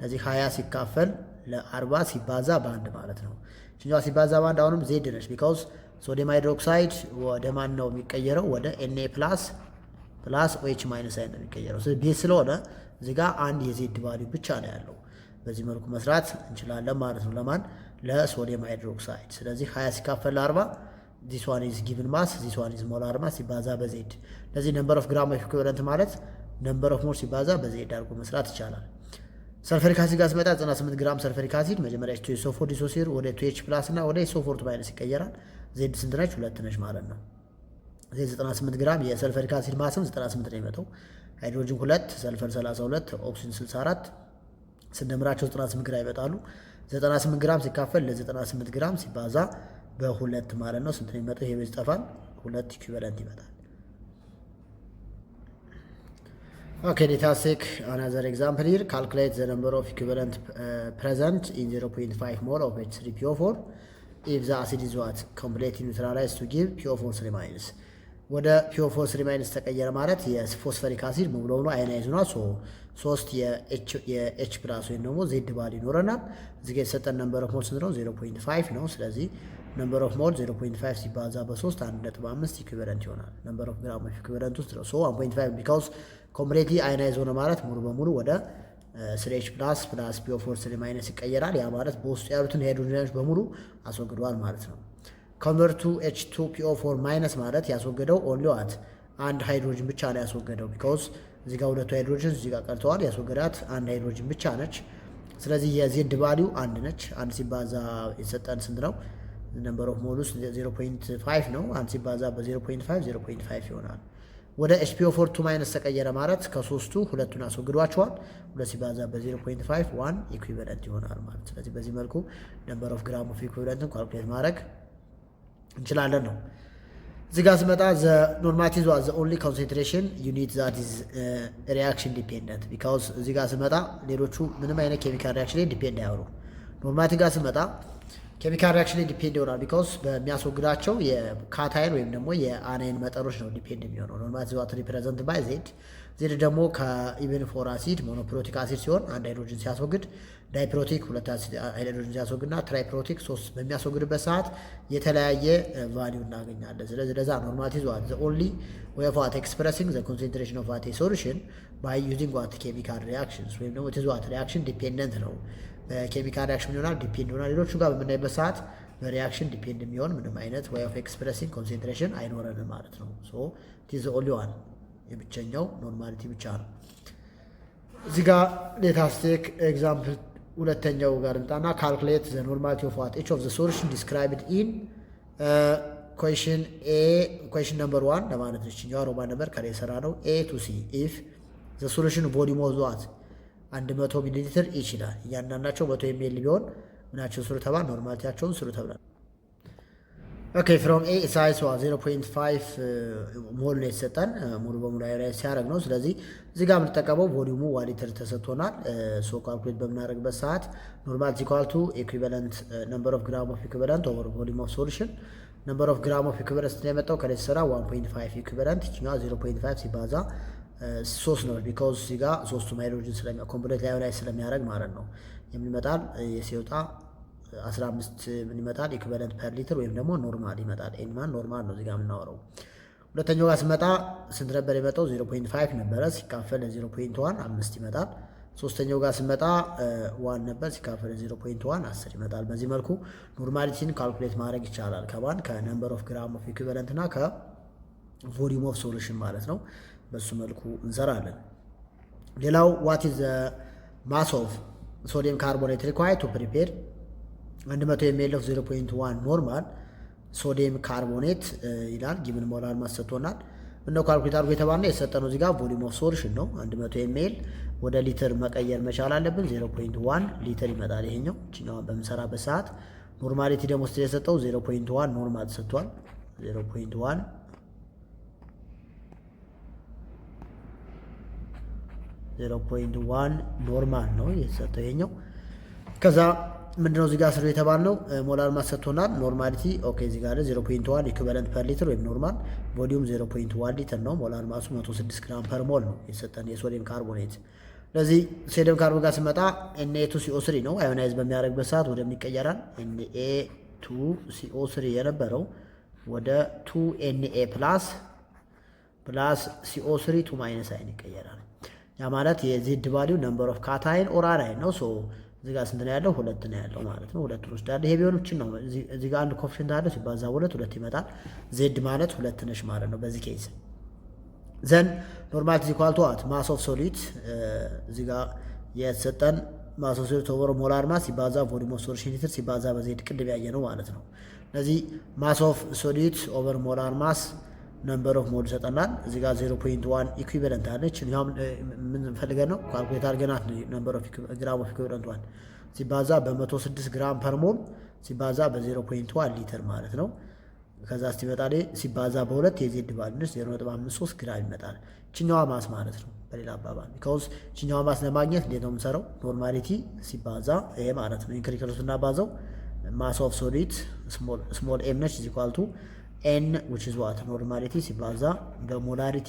ለዚህ 20 ሲካፈል ለ40 ሲባዛ በአንድ ማለት ነው። እኛዋ ሲባዛ በአንድ አሁንም ዜድ ነች ቢካዝ ሶዲየም ሃይድሮክሳይድ ወደ ማን ነው የሚቀየረው? ወደ Na ፕላስ OH ማይነስ አይ ነው የሚቀየረው። ስለዚህ ቤዝ ስለሆነ እዚህ ጋር አንድ የዜድ ቫልዩ ብቻ ነው ያለው። በዚህ መልኩ መስራት እንችላለን ማለት ነው። ለማን? ለሶዲየም ሃይድሮክሳይድ። ስለዚህ 20 ሲካፈል ለ40 ዚስ ዋን ኢዝ ጊቭን ማስ ዚስ ዋን ኢዝ ሞላር ማስ ሲባዛ በዜድ። ለዚህ ነምበር ኦፍ ግራም ኦፍ ኢኩዊቫለንት ማለት ነምበር ኦፍ ሞል ሲባዛ በዜድ አድርጎ መስራት ይቻላል። ሰልፈሪክ አሲድ ጋር ስመጣ 98 ግራም ሰልፈሪክ አሲድ መጀመሪያ ሶፎር ዲሶሲር ወደ 2H ፕላስ እና ወደ ሶፎር ማይነስ ይቀየራል። ዜድ ስንት ነች? 2 ነች ማለት ነው። ዜድ 98 ግራም የሰልፈሪክ አሲድ ማስም 98 ነው የመጣው። ሃይድሮጅን 2 ሰልፈር 32 ኦክሲጅን 64 ስንደምራቸው 98 ግራም ይመጣሉ። 98 ግራም ሲካፈል ለ98 ግራም ሲባዛ በሁለት ማለት ነው ስንት ነው የሚመጣው? ይሄ በዚህ ጠፋል። 2 ኢኩዊቫለንት ይመጣል። ኦኬ ሌት አስ ቴክ አናዘር ኤግዛምፕል ሂር ካልኩሌት ዘ ነምበር ኦፍ ኢኩዊቫለንት ፕሬዘንት ኢን 0.5 ሞል ኦፍ H3PO4 ኢፍ ዘ አሲድ ኢዝ ዋት ኮምፕሌትሊ ኒውትራላይዝድ ቱ ጊቭ PO4 3- ወደ PO4 3- ተቀየረ ማለት የፎስፈሪክ አሲድ ሙሉ በሙሉ አዮናይዝ ሆኗል። ሶ 3 የኤች ፕላስ ወይም ደግሞ ዜድ ቫልዩ ይኖረናል። እዚህ ጋር የተሰጠን ነምበር ኦፍ ሞል ስንት ነው? 0.5 ነው። ስለዚህ ነምበር ኦፍ ሞል 0.5 ሲባዛ በ3 1.5 ኢኩዊቫለንት ይሆናል። ነምበር ኦፍ ግራም ኦፍ ኢኩዊቫለንት ውስጥ ነው። ሶ 1.5 ቢካውስ ኮምፕሌትሊ አዮናይዝ ሆነ ማለት ሙሉ በሙሉ ወደ 3H ፕላስ PO4 3- ይቀየራል። ያ ማለት በውስጡ ያሉትን ሃይድሮጅኖች በሙሉ አስወግዷል ማለት ነው። ኮንቨርት ቱ H2PO4 ማይነስ ማለት ያስወገደው ኦንሊ ዋት አንድ ሃይድሮጅን ብቻ ነው ያስወገደው። ቢካውስ እዚህ ጋር ሁለቱ ሃይድሮጅን እዚህ ጋር ቀርተዋል። ያስወገዳት አንድ ሃይድሮጅን ብቻ ነች። ስለዚህ የዜድ ቫልዩ አንድ ነች። አንድ ሲባዛ የተሰጠን ስንት ነው? ነምበር ኦፍ ሞል ውስጥ 0.5 ነው። አንድ ሲባዛ በ0.5 0.5 ይሆናል። ወደ HPO4 2- ተቀየረ ማለት ከሶስቱ ሁለቱን አስወግዷቸዋል። ሁለት ሲባዛ በ0.5 1 ኢኩዊቫለንት ይሆናል ማለት። ስለዚህ በዚህ መልኩ ነምበር ኦፍ ግራም ኦፍ ኢኩዊቫለንትን ካልኩሌት ማድረግ እንችላለን ነው። እዚህ ጋር ስመጣ ዘ ኖርማቲቭ ዘ ኦንሊ ኮንሰንትሬሽን ዩኒት ዛት ኢዝ ሪአክሽን ዲፔንደንት ቢካውስ እዚህ ጋር ስመጣ ሌሎቹ ምንም አይነት ኬሚካል ሪአክሽን ላይ ዲፔንድ አያወሩ። ኖርማቲቭ ጋር ስመጣ ኬሚካል ሪአክሽን ላይ ዲፔንድ ይሆናል ቢካውስ በሚያስወግዳቸው የካታይን ወይም ደግሞ የአናይን መጠኖች ነው ዲፔንድ የሚሆነው። ኖርማቲቭ ዋት ሪፕሬዘንት ባይ ዜድ። ዜድ ደግሞ ከኢቨን ፎር አሲድ ሞኖፕሮቲክ አሲድ ሲሆን አንድ ሃይድሮጅን ሲያስወግድ፣ ዳይፕሮቲክ ሁለት ሃይድሮጅን ሲያስወግድና ትራይፕሮቲክ 3 በሚያስወግድበት ሰዓት የተለያየ ቫልዩ እናገኛለን። ስለዚህ ለዛ ኖርማቲቭ ዋት ዘ ኦንሊ ዌይ ኦፍ ዋት ኤክስፕረሲንግ ዘ ኮንሰንትሬሽን ኦፍ ዋት ሶሉሽን ባይ ዩዚንግ ዋት ኬሚካል ሪአክሽንስ ወይም ደግሞ ኢት ኢዝ ዋት ሪአክሽን ዲፔንደንት ነው። በኬሚካል ሪአክሽን ይሆናል ዲፔንድ ይሆናል። ሌሎቹ ጋር በምናይበት ሰዓት በሪአክሽን ዲፔንድ የሚሆን ምንም አይነት ዌይ ኦፍ ኤክስፕረሲንግ ኮንሰንትሬሽን አይኖረንም ማለት ነው። ሶ ኢት ኢዝ ኦንሊ ዋን የብቸኛው ኖርማሊቲ ብቻ ነው። እዚህ ጋር ሌት አስ ቴክ ኤግዛምፕል ሁለተኛው ጋር እንጣና ካልኩሌት ዘ ኖርማሊቲ ኦፍ ዋት ኤች ኦፍ ዘ ሶሉሽን ዲስክራይብድ ኢን ኩዌሽን ኤ ኩዌሽን ነምበር 1 ለማለት ነው። እኛው ሮማን ነበር ከላይ የሰራ ነው። ኤ ቱ ሲ ኢፍ ዘ ሶሉሽን ቮሊዩም ኦፍ ዋት 100 ሚሊ ሊትር ይችላል። እያንዳንዳቸው 100 ሚሊ ቢሆን ምናቸው ስሩ ተባል ኖርማሊቲያቸውን ስሩ ተብሏል። ኦኬ ፍሮም ኤ ሳይዝ 0.5 ሞል ነው የተሰጠን ሙሉ በሙሉ ላይ ሲያደርግ ነው። ስለዚህ እዚህ ጋር የምንጠቀመው ቮሊዩሙ 1 ሊትር ተሰጥቶናል። ሶ ካልኩሌት በምናደርግበት ሰዓት ኖርማል ኢኳል ቱ ኢኩዊቫለንት ነምበር ኦፍ ግራም ኦፍ ኢኩዊቫለንት ኦቨር ቮሊዩም ኦፍ ሶሉሽን። ነምበር ኦፍ ግራም ኦፍ ኢኩዊቫለንት ነው የመጣው ከላይ ሲሰራ 1.5 ኢኩዊቫለንት ይችኛው 0.5 ሲባዛ 3 ነው ቢካውስ እዚህ ጋር ሶስቱም ሃይድሮጅን ኮምፕሌት ላይ ስለሚያደርግ ማለት ነው። የሚመጣል ሲወጣ 15 ምን ይመጣል? ኢኩዊቫለንት ፐር ሊትር ወይም ደግሞ ኖርማል ይመጣል። ኤንማን ኖርማል ነው እዚህ ጋር የምናወራው። ሁለተኛው ጋር ስመጣ ስንት ነበር የመጣው? 0.5 ነበረ ሲካፈል 0.1 5 ይመጣል። ሶስተኛው ጋር ስመጣ 1 ነበር ሲካፈል 0.1 10 ይመጣል። በዚህ መልኩ ኖርማሊቲን ካልኩሌት ማድረግ ይቻላል። ከማን ከነምበር ኦፍ ግራም ኦፍ ኢኩዊቫለንት እና ከቮሊዩም ኦፍ ሶሉሽን ማለት ነው። በሱ መልኩ እንሰራለን። ሌላው ዋት ኢዝ ዘ ማስ ኦፍ ሶዲየም ካርቦኔት ሪኳየርድ ቱ ፕሪፔር 100 ml ኦፍ 0.1 ኖርማል ሶዲየም ካርቦኔት ይላል። ጊቭን ሞላር ማስ ሰጥቶናል። ምነው ካልኩሌት አድርጎ የተባልነው የሰጠነው እዚህ ጋር ቮሊዩም ኦፍ ሶሉሽን ነው። 100 ml ወደ ሊትር መቀየር መቻል አለብን። 0.1 ሊትር ይመጣል ይሄኛው እኛውን በምንሰራበት ሰዓት። ኖርማሊቲ ደግሞ ስለ የሰጠው 0.1 ኖርማል ሰጥቷል። 0.1 ኖርማል ነው የተሰጠው ይሄኛው። ከዛ ምንድነው እዚህ ጋር ስለ የተባልነው ሞላር ማስ ሰጥቶናል። ኖርማሊቲ ኦኬ እዚህ ጋር 0.1 ኢኩቫለንት ፐር ሊትር ወይም ኖርማል ቮሊዩም 0.1 ሊትር ነው። ሞላር ማሱ 106 ግራም ፐር ሞል ነው የሰጠን የሶዲየም ካርቦኔት። ስለዚህ ሶዲየም ካርቦኔት ጋር ሲመጣ Na2CO3 ነው። አዮናይዝ በሚያደርግበት ሰዓት ወደ ምን ይቀየራል? Na2CO3 የነበረው ወደ 2Na ፕላስ CO3 2 ማይነስ አይን ይቀየራል። ያ ማለት የዜድ ቫልዩ ነምበር ኦፍ ካታይን ኦር አናይን ነው። ሶ እዚህ ጋር ስንት ነው ያለው? 2 ነው ያለው ማለት ነው። 2 ወስዳለሁ። ይሄ ቢሆን ነው እዚህ ጋር አንድ ኮኤፊሽንት አለ ሲባዛ 2 ይመጣል። ዜድ ማለት 2 ነሽ ማለት ነው በዚህ ኬዝ። ዘን ኖርማል ኢዝ ኢኳል ቱ ዋት ማስ ኦፍ ሶሊድ እዚህ ጋር የተሰጠን ማስ ኦፍ ሶሊድ ኦቨር ሞላር ማስ ሲባዛ ቮሊዩም ኦፍ ሶሉሽን ሊትር ሲባዛ በዜድ ቅድም ያየ ነው ማለት ነው። ስለዚህ ማስ ኦፍ ሶሊድ ኦቨር ሞላር ማስ ነምበር ኦፍ ሞል ይሰጠናል። እዚህ ጋር 0.1 ኢኩዊቫለንት አለች። እኛም ምን ፈልገን ነው ካልኩሌት አድርገናት ነው። ነምበር ኦፍ ግራም ኦፍ ኢኩዊቫለንት 1 ሲባዛ በ106 ግራም ፐር ሞል ሲባዛ በ0.1 ሊትር ማለት ነው። ከዛ ሲመጣ ሲባዛ በ2 የዜድ ቫልዩ 0.53 ግራም ይመጣል። ችኛዋ ማስ ማለት ነው በሌላ አባባል። ቢኮዝ ችኛዋ ማስ ለማግኘት እንዴት ነው የምንሰራው? ኖርማሊቲ ሲባዛ ይሄ ማለት ነው ኢንክሪክለስ እና ባዛው ማስ ኦፍ ሶሊድ ስሞል ኤም ነች ኢዝ ኢኳል ቱ ኤን which is what ኖርማሊቲ ሲባዛ በሞላሪቲ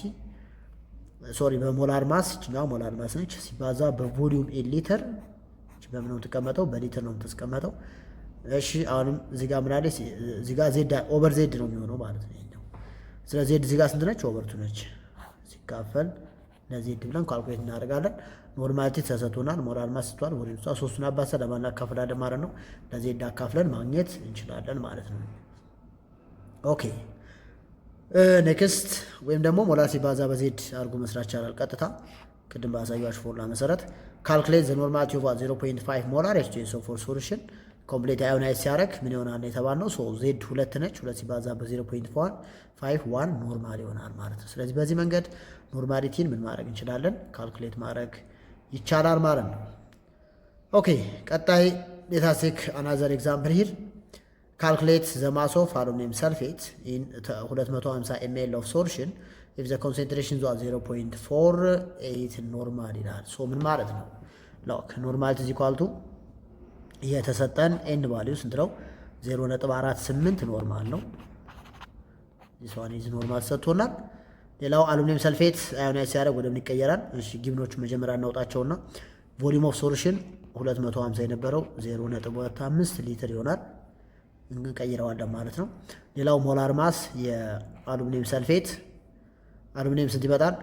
በሞላር ማስ ችኛዋ ሞላር ማስ ነች ሲባዛ በቮሊዩም ኢን ሊትር በምን ነው የምትቀመጠው? በሊትር ነው የምትቀመጠው። እሺ አሁንም እዚህ ጋር ምን አለ? እዚህ ጋር ዜድ ኦቨር ዜድ ነው የሚሆነው ማለት ነው ይሄኛው። ስለዚህ ዜድ እዚህ ጋር ስንት ነች? ኦቨር 2 ነች። ሲካፈል ለዜድ ብለን ካልኩሌት እናደርጋለን። ኖርማሊቲ ተሰጥቶናል። ሞላር ማስ ሰጥቷል። ቮሊዩም 3ቱን አባሰ ለማን እናካፍላለን ማለት ነው? ለዜድ አካፍለን ማግኘት እንችላለን ማለት ነው። ኦኬ ኔክስት ወይም ደግሞ ሞላር ሲባዛ በዜድ አድርጎ መስራት ይቻላል። ቀጥታ ቅድም ባሳያችሁ ፎርሙላ መሰረት ካልኩሌት ዘ ኖርማሊቲ ኦፍ 0.5 ሞላር H2SO4 ፎር ሶሉሽን ኮምፕሌት አዮናይዝ ሲያደርግ ምን ይሆናል የተባልነው? ሶ ዜድ 2 ነች። 2 ሲባዛ በ0.51 ኖርማል ይሆናል ማለት ነው። ስለዚህ በዚህ መንገድ ኖርማሊቲን ምን ማድረግ እንችላለን? ካልኩሌት ማድረግ ይቻላል ማለት ነው። ኦኬ ቀጣይ ሌታሴክ አናዘር ኤግዛምፕል ሂር ካልኩሌት ዘ ማስ ኦፍ አሉሚኒየም ሰልፌት ኢን 250 ml ኦፍ ሶሉሽን ኢፍ ዘ ኮንሰንትሬሽን ዟ 0.48 ኖርማል ይላል። ሶ ምን ማለት ነው? ሎክ ኖርማሊቲ ኢዝ ኢኳል ቱ የተሰጠን ኤን ቫልዩ ስንት ነው? 0.48 ኖርማል ነው። ዲስዋን ኢዝ ኖርማል ሰጥቶናል። ሌላው አሉሚኒየም ሰልፌት አዮናይዝ ሲያደርግ ወደ ምን ይቀየራል? እሺ ጊቭኖቹ መጀመሪያ እናውጣቸውና ቮሊዩም ኦፍ ሶሉሽን 250 የነበረው 0.25 ሊትር ይሆናል። እንቀይረዋለን ማለት ነው። ሌላው ሞላር ማስ የአሉሚኒየም ሰልፌት አሉሚኒየም ስንት ይመጣል?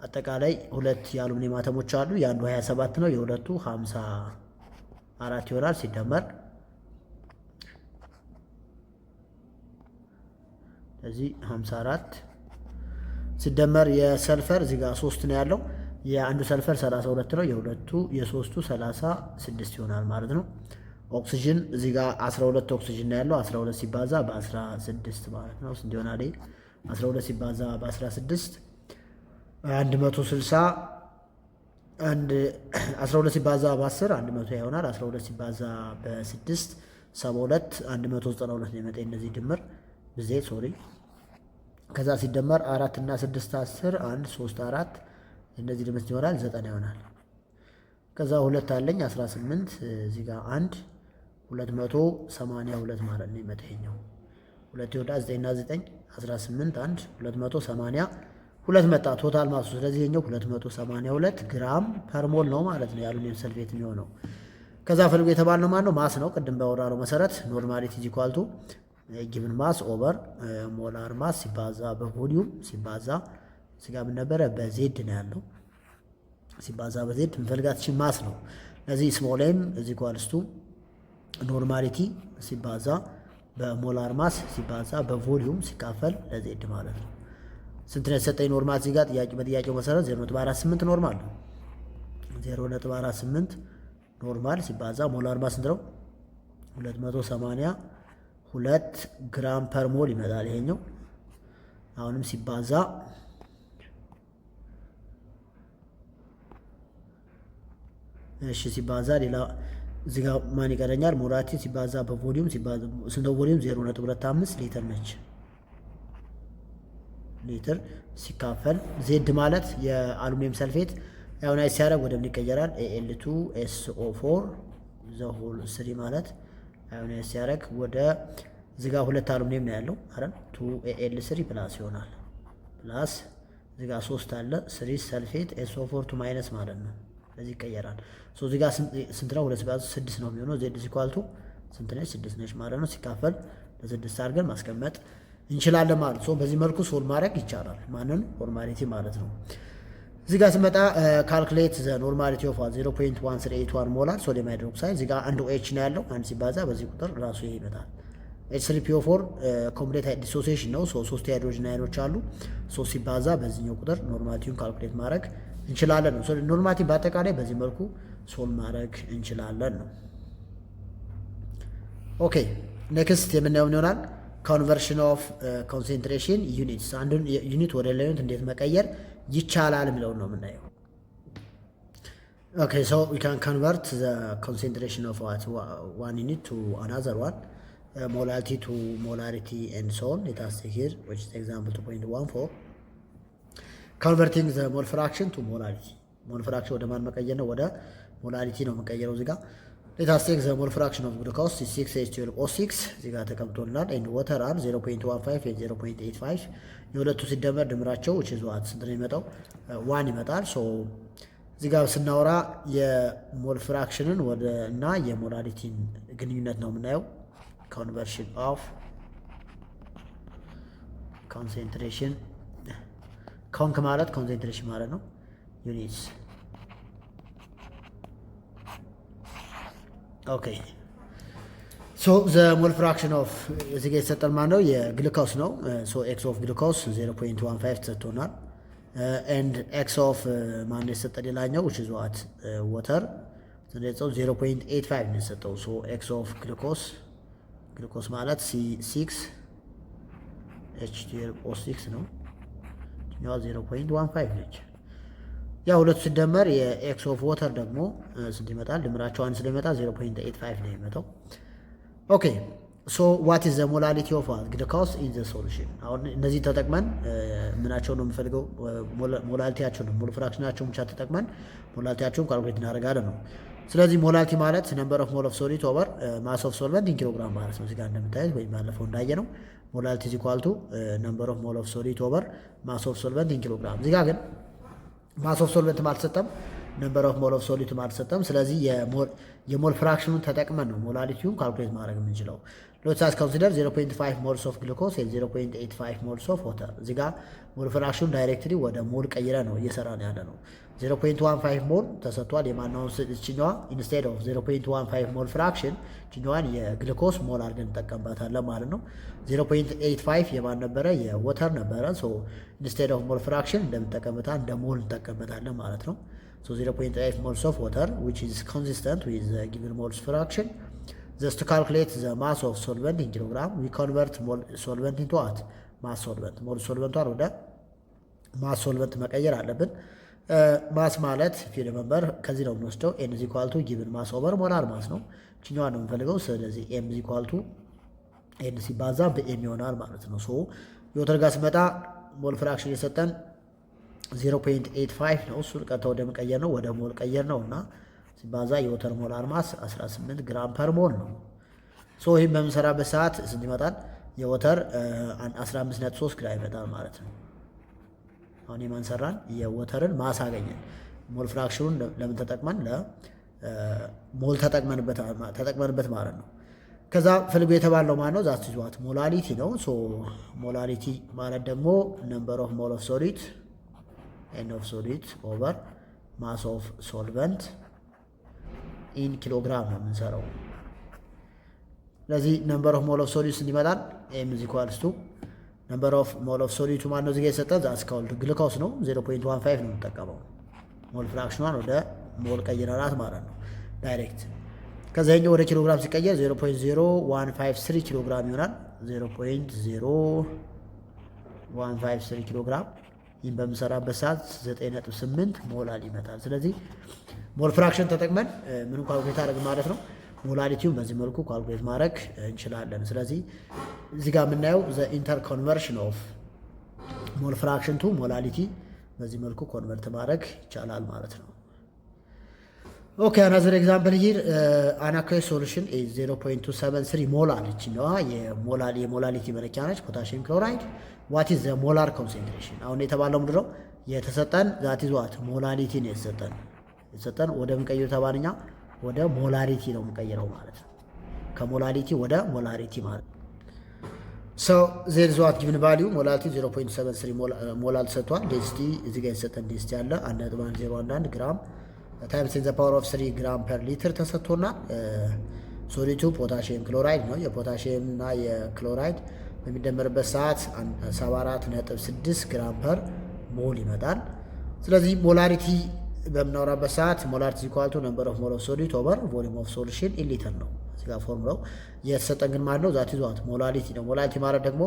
አጠቃላይ 2 የአሉሚኒየም አተሞች አሉ። የአንዱ 27 ነው፣ የሁለቱ 54 ይሆናል። ሲደመር ስለዚህ 54 ሲደመር የሰልፈር እዚህ ጋር 3 ነው ያለው። የአንዱ ሰልፈር 32 ነው፣ የሁለቱ የሶስቱ 36 ይሆናል ማለት ነው። ኦክሲጅን እዚህ ጋር 12 ኦክሲጅን ነው ያለው። 12 ሲባዛ በ16 ማለት ነው ስንት ይሆናል? 12 ሲባዛ በ16 160 12 ሲባዛ በ10 100 ይሆናል። 12 ሲባዛ በ6 72 192 ነው የመጣ እነዚህ ድምር ብዜት ሶሪ። ከዛ ሲደመር 4 እና 6 10 1 3 4 እነዚህ ድምር ይሆናል 9 ይሆናል። ከዛ 2 አለኝ 18 እዚህ ጋር 1 282 ማለት ነው የመጣ ይሄኛው 2 ይወጣ 9 እና 9 18 1 282 መጣ ቶታል ማሱ። ስለዚህ ይሄኛው 282 ግራም ፐር ሞል ነው ማለት ነው የአሉሚኒየም ሰልፌት የሚሆነው። ከዛ ፈልጎ የተባልነው ማን ነው? ማስ ነው። ቅድም ባወራነው መሰረት ኖርማሊቲ ኢዝ ኢኳል ቱ ጊቭን ማስ ኦቨር ሞላር ማስ ሲባዛ በቮሊዩም ሲባዛ ስጋ ምን ነበረ? በዜድ ነው ያለው። ሲባዛ በዜድ እንፈልጋትችን ማስ ነው። ስለዚህ ስሞል ኤም ኢዝ ኢኳልስ ቱ ኖርማሊቲ ሲባዛ በሞላር ማስ ሲባዛ በቮሊዩም ሲካፈል ለዜድ ማለት ነው። ስንት ነው የተሰጠኝ ኖርማል? እዚህ ጋር በጥያቄው መሰረት 0.48 ኖርማል ነው። 0.48 ኖርማል ሲባዛ ሞላር ማስ ስንት ነው? 282 ግራም ፐር ሞል ይመጣል ይሄኛው። አሁንም ሲባዛ ሲባዛ ሌላ እዚህ ጋር ማን ይቀረኛል? ሞላሪቲ ሲባዛ በቮሊዩም ሲባዛ ስንት ቮሊዩም 0.25 ሊትር ነች። ሊትር ሲካፈል ዜድ ማለት የአሉሚኒየም ሰልፌት አዮናይዝ ሲያደርግ ወደ ምን ይቀየራል? Al2SO4 ዘሆል 3 ማለት አዮናይዝ ሲያደርግ ወደ እዚህ ጋር 2 አሉሚኒየም ነው ያለው አይደል? 2Al3 ፕላስ ይሆናል። ፕላስ እዚህ ጋር 3 አለ 3 ሰልፌት SO4 2 ማይነስ ማለት ነው። ስለዚህ ይቀየራል። እዚህ ጋር ስንት ነው? 2/6 ነው የሚሆነው። ዜድ ሲኳልቱ ስንት ነች? 6 ነች ማለት ነው። ሲካፈል ለ6 አድርገን ማስቀመጥ እንችላለን ማለት ነው። በዚህ መልኩ ሶልቭ ማድረግ ይቻላል። ማንን? ኖርማሊቲ ማለት ነው። እዚህ ጋር ስመጣ ካልኩሌት ዘ ኖርማሊቲ ኦፍ 0.1381 ሞላር ሶዲየም ሃይድሮክሳይድ። እዚህ ጋር አንድ OH ነው ያለው። አንድ ሲባዛ በዚህ ቁጥር ራሱ ይሄ ይመጣል። H3PO4 ኮምፕሌት ዲሶሲዬሽን ነው። 3 ሃይድሮጅን አዮኖች አሉ። 3 ሲባዛ በዚህኛው ቁጥር ኖርማሊቲውን ካልኩሌት ማድረግ እንችላለን ነው። ኖርማሊቲ በአጠቃላይ በዚህ መልኩ ሶልቭ ማድረግ እንችላለን ነው። ኦኬ ኔክስት የምናየው ይሆናል ኮንቨርሽን ኦፍ ኮንሰንትሬሽን ዩኒትስ። አንዱን ዩኒት ወደ ሌላ ዩኒት እንዴት መቀየር ይቻላል የሚለውን ነው የምናየው። ኦኬ ሶ ዊ ካን ኮንቨርት ዘ ኮንሰንትሬሽን ኦፍ one unit to another one, molarity to molarity and so on. Let us take here which is example 2.14. converting the mole fraction to molarity. ሞል ፍራክሽን ወደ ማን መቀየር ነው? ወደ ሞላሪቲ ነው መቀየረው። እዚህ ጋር let us take the mole fraction of glucose 6H12O6 እዚህ ጋር ተቀምጦልናል። and water are 0.15 and 0.85 የሁለቱ ሲደመር ድምራቸው which is what ስንት ነው የሚመጣው? 1 ይመጣል። ሶ እዚህ ጋር ስናወራ የሞል ፍራክሽንን ወደ እና የሞላሪቲን ግንኙነት ነው የምናየው። conversion of concentration ኮንክ ማለት ኮንሰንትሬሽን ማለት ነው። ዩኒትስ ኦኬ ሶ ዘ ሞል ፍራክሽን ኦፍ እዚህ ጋር የተሰጠን ማለት ነው የግሉኮስ ነው። ሶ ኤክስ ኦፍ ግሉኮስ 0.15 ተሰጥቶናል። ኤንድ ኤክስ ኦፍ ማን የተሰጠ ሌላኛው which is what water ስለዚህ 0.85 ነው የተሰጠው። ሶ ኤክስ ኦፍ ግሉኮስ ማለት C6H12O6 ነው። ያው 0.15 ነች። ያ ሁለቱ ሲደመር የኤክስ ኦፍ ዋተር ደግሞ ስንት ይመጣል? ድምራቸው አንድ ስለሚመጣ 0.85 ነው የሚመጣው። ኦኬ ሶ ዋት ኢዝ ዘ ሞላሪቲ ኦፍ ግሉኮስ ኢን ዘ ሶሉሽን። አሁን እነዚህ ተጠቅመን ምናቸው ነው የምፈልገው? ሞላሪቲያቸው ነው ሞል ፍራክሽናቸውን ብቻ ተጠቅመን ሞላሪቲያቸውን ካልኩሌት እናደርጋለን ነው። ስለዚህ ሞላሪቲ ማለት ነምበር ኦፍ ሞል ኦፍ ሶሊድ ኦቨር ማስ ኦፍ ሶልቨንት ኢን ኪሎግራም ማለት ነው። እዚህ ጋር እንደምታዩት ወይም ባለፈው እንዳየ ነው ሞላሪቲ ኢዝ ኢኳል ቱ ነምበር ኦፍ ሞል ኦፍ ሶሊድ ኦቨር ማስ ኦፍ ሶልቨንት ኢን ኪሎግራም። እዚህ ጋር ግን ማስ ኦፍ ሶልቨንት አልተሰጠም፣ ነምበር ኦፍ ሞል ኦፍ ሶሊድ አልተሰጠም። ስለዚህ የሞል ፍራክሽኑን ተጠቅመን ነው ሞላሪቲውን ካልኩሌት ማድረግ የምንችለው። ሌትስ ኮንሲደር 0.5 ሞልስ ኦፍ ግሉኮስ ኤንድ 0.85 ሞልስ ኦፍ ዋተር። እዚህ ጋር ሞል ፍራክሽኑን ዳይሬክትሊ ወደ ሞል ቀይረ ነው እየሰራን ያለ ነው። 0.15 ሞል ተሰጥቷል። የማናውን እችኛዋ ኢንስቴድ ኦፍ 0.15 ሞል ፍራክሽን እችኛዋን የግሉኮስ ሞል አድርገን እንጠቀምባታለን ማለት ነው። 0.85 የማን ነበረ? የዋተር ነበረ። ሶ ኢንስቴድ ኦፍ ሞል ፍራክሽን እንደምንጠቀምበታ እንደ ሞል እንጠቀምበታለን ማለት ነው። ሶ 0.8 moles of water which is consistent with the given moles fraction. Just to calculate the mass of solvent in kilogram, we convert mole solvent into what? Mass solvent. ሞል ሶልቨንቷን ወደ ማስ ሶልቨንት መቀየር አለብን። ማስ ማለት if you remember ከዚህ ነው የምንወስደው n is equal to given mass over molar mass ነው። እችኛዋን ነው የምንፈልገው። ስለዚህ m is equal to n ሲባዛ በm ይሆናል ማለት ነው። ሶ የወተር ጋር ሲመጣ ሞል ፍራክሽን የሰጠን 0.85 ነው። እሱን ቀጥታ ወደ መቀየር ነው ወደ ሞል ቀየር ነው እና ሲባዛ የወተር ሞላር ማስ 18 ግራም ፐር ሞል ነው። ሶ ይህም በምንሰራበት ሰዓት ስንት ይመጣል? የወተር 15.3 ግራም ይመጣል ማለት ነው። አሁን የማንሰራን የወተርን ማስ አገኘን። ሞል ፍራክሽኑን ለምን ተጠቅመን? ለሞል ተጠቅመንበት ማለት ነው። ከዛ ፈልጎ የተባለው ማለት ነው ዛት ይዟት ሞላሪቲ ነው። ሶ ሞላሪቲ ማለት ደግሞ ነምበር ኦፍ ሞል ኦፍ ሶሊድ ኤን ኦፍ ሶሊድ ኦቨር ማስ ኦፍ ሶልቨንት ኢን ኪሎግራም ነው የምንሰራው። ስለዚህ ነምበር ኦፍ ሞል ኦፍ ሶሊድ ስንት ይመጣል? ኤም ኢዝ ኢኳልስ ቱ ነምበር ኦፍ ሞል ኦፍ ሶሊድ ማን ነው? እዚህ ጋር የሰጠን ዛት ስካውልድ ግሉኮስ ነው። 0.15 ነው የምንጠቀመው። ሞል ፍራክሽኗን ወደ ሞል ቀይረናት ማለት ነው። ዳይሬክት። ከዛኛው ወደ ኪሎግራም ሲቀየር 0.0153 ኪሎግራም ይሆናል። 0.0153 ኪሎግራም። ይህን በምሰራበት ሰዓት 9.8 ሞላል ይመጣል። ስለዚህ ሞል ፍራክሽን ተጠቅመን ምንም ኳልኩሌት አድርግ ማለት ነው። ሞላሊቲውን በዚህ መልኩ ኳልኩሌት ማድረግ እንችላለን። ስለዚህ እዚህ ጋር የምናየው ዘ ኢንተር ኮንቨርሽን ኦፍ ሞል ፍራክሽን ቱ ሞላሊቲ በዚህ መልኩ ኮንቨርት ማድረግ ይቻላል ማለት ነው። ኦኬ አናዘር ኤግዛምፕል ሂር አን አኩዌስ ሶሉሽን ኢዝ 0.273 ሞላል። ይችኛዋ የሞላሊቲ መለኪያ ነች። ፖታሽየም ክሎራይድ ዋት ኢዝ ዘ ሞላር ኮንሰንትሬሽን። አሁን የተባለው ምንድን ነው የተሰጠን? ዛት ኢዝ ዋት ሞላሊቲ ነው የተሰጠን ወደ ምንቀይረው ተባልኛ ወደ ሞላሪቲ ነው የምንቀይረው ማለት ነው። ከሞላሊቲ ወደ ሞላሪቲ ማለት ሶ ዜር ኢዝ ዋት ጊቭን ቫልዩ ሞላሊቲ 0.73 ሞላል ተሰጥቷል። ዴንሲቲ እዚህ ጋር የተሰጠን ዴንሲቲ አለ 1.1011 ግራም ታይምስ ኢን ዘ ፓወር ኦፍ 3 ግራም ፐር ሊትር ተሰጥቶናል። ሶሊቱ ፖታሽየም ክሎራይድ ነው። የፖታሽየም እና የክሎራይድ በሚደመርበት ሰዓት 74.6 ግራም ፐር ሞል ይመጣል። ስለዚህ ሞላሪቲ በምናወራበት ሰዓት ሞላሪቲ ኢኳል ቱ ነምበር ኦፍ ሞል ኦፍ ሶሊድ ኦቨር ቮሊዩም ኦፍ ሶሉሽን ኢን ሊትር ነው። እዚህ ጋር ፎርሙላው የተሰጠን ግን ማለት ነው ዛት ኢዝ ዋት ሞላሊቲ ነው። ሞላሊቲ ማለት ደግሞ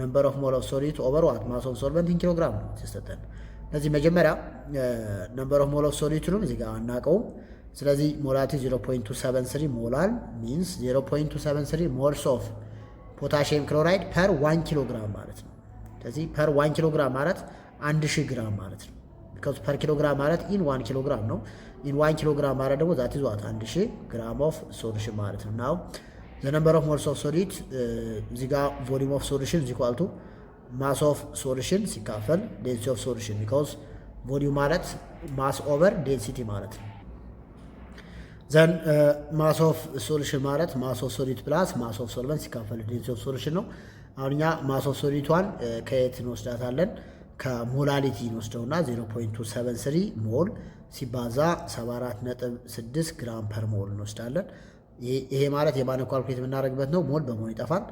ነምበር ኦፍ ሞል ኦፍ ሶሊድ ኦቨር ዋት ማስ ኦፍ ሶልቨንት ኢን ኪሎግራም ነው የተሰጠን። ስለዚህ መጀመሪያ ነምበር ኦፍ ሞል ኦፍ ሶሊድንም እዚህ ጋር አናውቀውም። ስለዚህ ሞላሊቲ 0.273 ሞላል ሚንስ 0.273 ሞልስ ኦፍ ፖታሽየም ክሎራይድ ፐር 1 ኪሎግራም ማለት ነው። ስለዚህ ፐር 1 ኪሎግራም ማለት 1000 ግራም ማለት ነው። ቢኮዝ ፐር ኪሎግራም ማለት ኢን 1 ኪሎግራም ነው። ኢን 1 ኪሎግራም ማለት ደግሞ ዛት ኢዝ ዋት 1000 ግራም ኦፍ ሶሉሽን ማለት ነው። ናው ዘ ነምበር ኦፍ ሞልስ ኦፍ ሶሊድ እዚህ ጋር ቮሊዩም ኦፍ ሶሉሽን ኢዝ ኢኳል ቱ ማስ ኦፍ ሶሉሽን ሲካፈል ዴንሲቲ ኦፍ ሶሉሽን ቢኮዝ ቮሊዩም ማለት ማስ ኦቨር ዴንሲቲ ማለት ነው። ዘን ማስ ኦፍ ሶሉሽን ማለት ማስ ኦፍ ሶሊድ ፕላስ ማስ ኦፍ ሶልቨንት ሲካፈል ዴንሲቲ ኦፍ ሶሉሽን ነው። አሁን እኛ ማስ ኦፍ ሶሊቷን ከየት እንወስዳታለን? ከሞላሊቲ እንወስደውና 0.273 ሞል ሲባዛ 74.6 ግራም ፐር ሞል እንወስዳለን። ይሄ ማለት የማን ኳልኩሌት የምናደርግበት ነው። ሞል በሞል ይጠፋል።